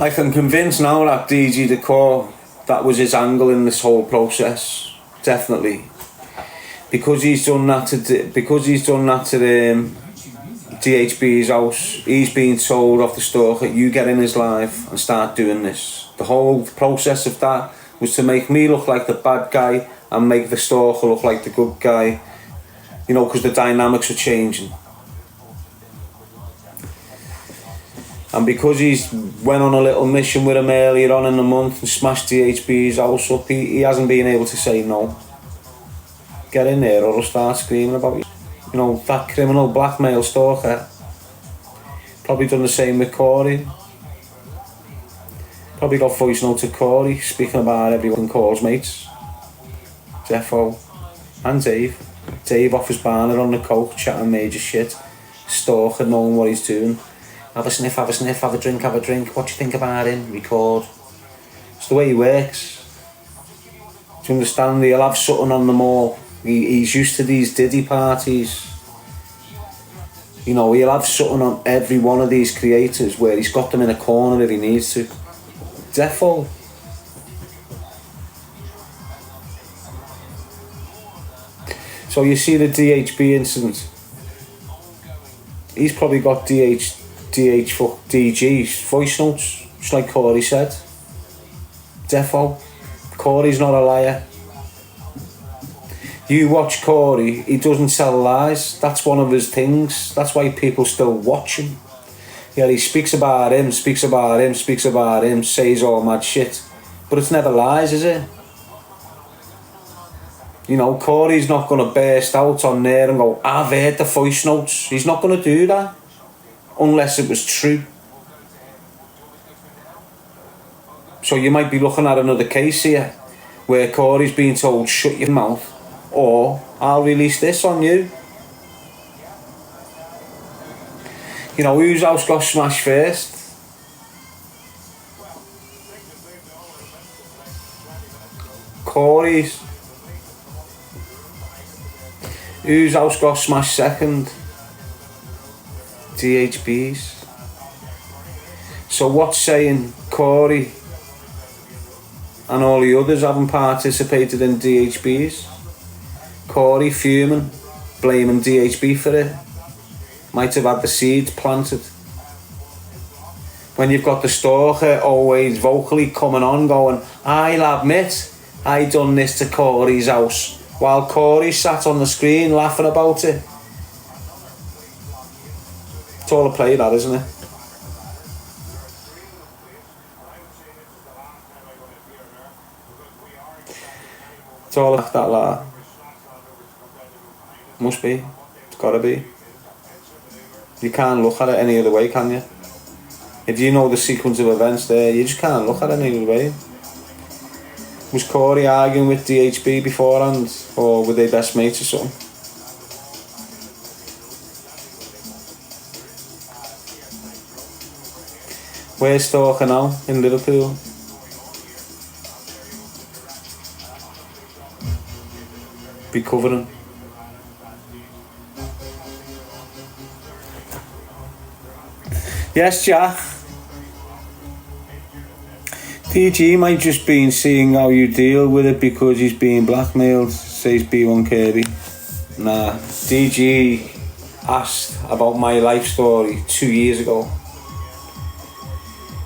I can convince now that DG Decor, that was his angle in this whole process, definitely. Because he's done that to DHB's house, he's been told off the Stalker, you get in his life and start doing this. The whole process of that was to make me look like the bad guy and make the Stalker look like the good guy. You know, because the dynamics were changing. And because he's went on a little mission with him earlier on in the month and smashed DHB's house up, he hasn't been able to say no. Get in there or he'll start screaming about you. You know, that criminal blackmail Stalker. Probably done the same with Corey. Probably got voice note to Corey speaking about everyone calls mates. Jeffo and Dave. Dave off his banner on the coke, chatting major shit. Stalker knowing what he's doing. Have a sniff, have a drink, what do you think about him? Record. It's the way he works. Do you understand? He'll have something on them all. He's used to these Diddy parties. You know, he'll have something on every one of these creators where he's got them in a corner if he needs to. Defo. So you see the DHB incident. He's probably got DG's voice notes, just like Corey said. Defo. Corey's not a liar. You watch Corey, he doesn't tell lies. That's one of his things. That's why people still watch him. Yeah, he speaks about him, says all mad shit. But it's never lies, is it? You know, Corey's not going to burst out on there and go, I've heard the voice notes. He's not going to do that. Unless it was true. So you might be looking at another case here where Corey's being told, shut your mouth, or I'll release this on you. You know, whose house got smashed first? Corey's. Whose house got smashed second? DHB's. So what's saying Corey and all the others haven't participated in DHB's? Corey fuming, blaming DHB for it. Might have had the seeds planted. When you've got the stalker always vocally coming on going, I'll admit I done this to Corey's house, while Corey sat on the screen laughing about it. It's all a play, that, isn't it? It's all like that, like. Must be. It's gotta be. You can't look at it any other way, can you? If you know the sequence of events there, you just can't look at it any other way. Was Corey arguing with DHB beforehand, or were they best mates or something? Where's Stalker now? In Liverpool? Recovering. Yes, Jack. DG might just been seeing how you deal with it because he's being blackmailed, says B1 Kirby. Nah, DG asked about my life story 2 years ago.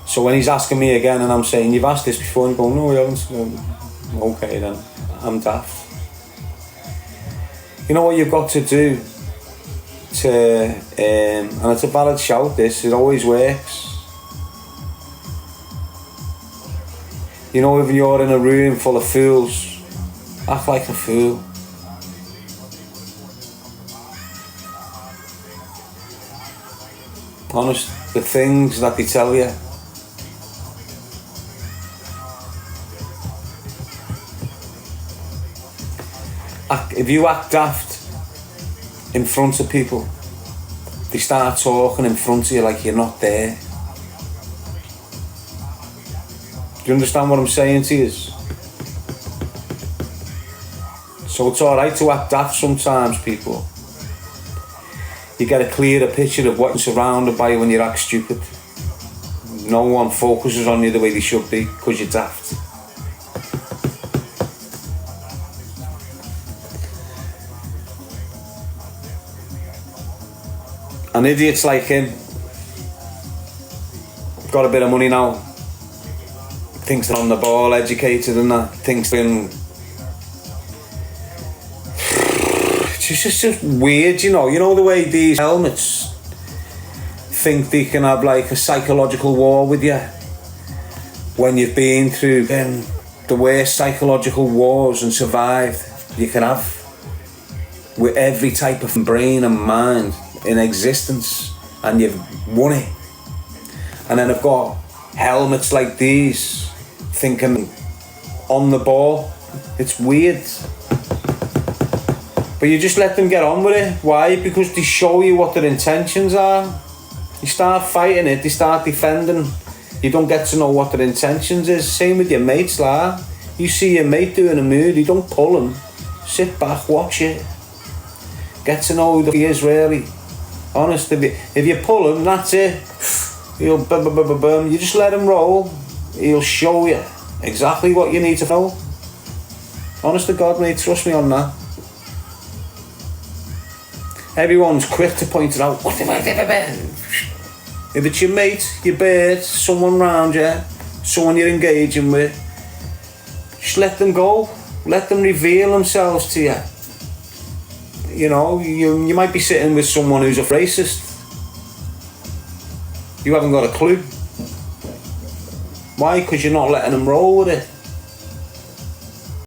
So when he's asking me again and I'm saying, you've asked this before, and he goes, no, we haven't. Okay then, I'm daft. You know what you've got to do to, and it's a valid shout, this, it always works. You know, if you're in a room full of fools, act like a fool. Honest, the things that they tell you. If you act daft in front of people, they start talking in front of you like you're not there. Do you understand what I'm saying to you? So it's alright to act daft sometimes, people. You get a clearer picture of what you're surrounded by when you act stupid. No one focuses on you the way they should be because you're daft. And idiots like him, got a bit of money now, thinks they're on the ball, educated and that, thinks they're in... It's just weird, you know the way these helmets think they can have like a psychological war with you when you've been through the worst psychological wars and survived you can have with every type of brain and mind in existence, and you've won it. And then I've got helmets like these thinking on the ball. It's weird, but you just let them get on with it. Why? Because they show you what their intentions are. You start fighting it, they start defending, you don't get to know what their intentions is. Same with your mates, like you see your mate doing a move, you don't pull him, sit back, watch it, get to know who he is really. Honest, if you pull him, that's it. He'll boom. You just let him roll. He'll show you exactly what you need to know. Honest to God, mate, trust me on that. Everyone's quick to point it out. If it's your mate, your bird, someone round you, someone you're engaging with, just let them go. Let them reveal themselves to you. You know, you might be sitting with someone who's a racist. You haven't got a clue. Why? Because you're not letting them roll with it.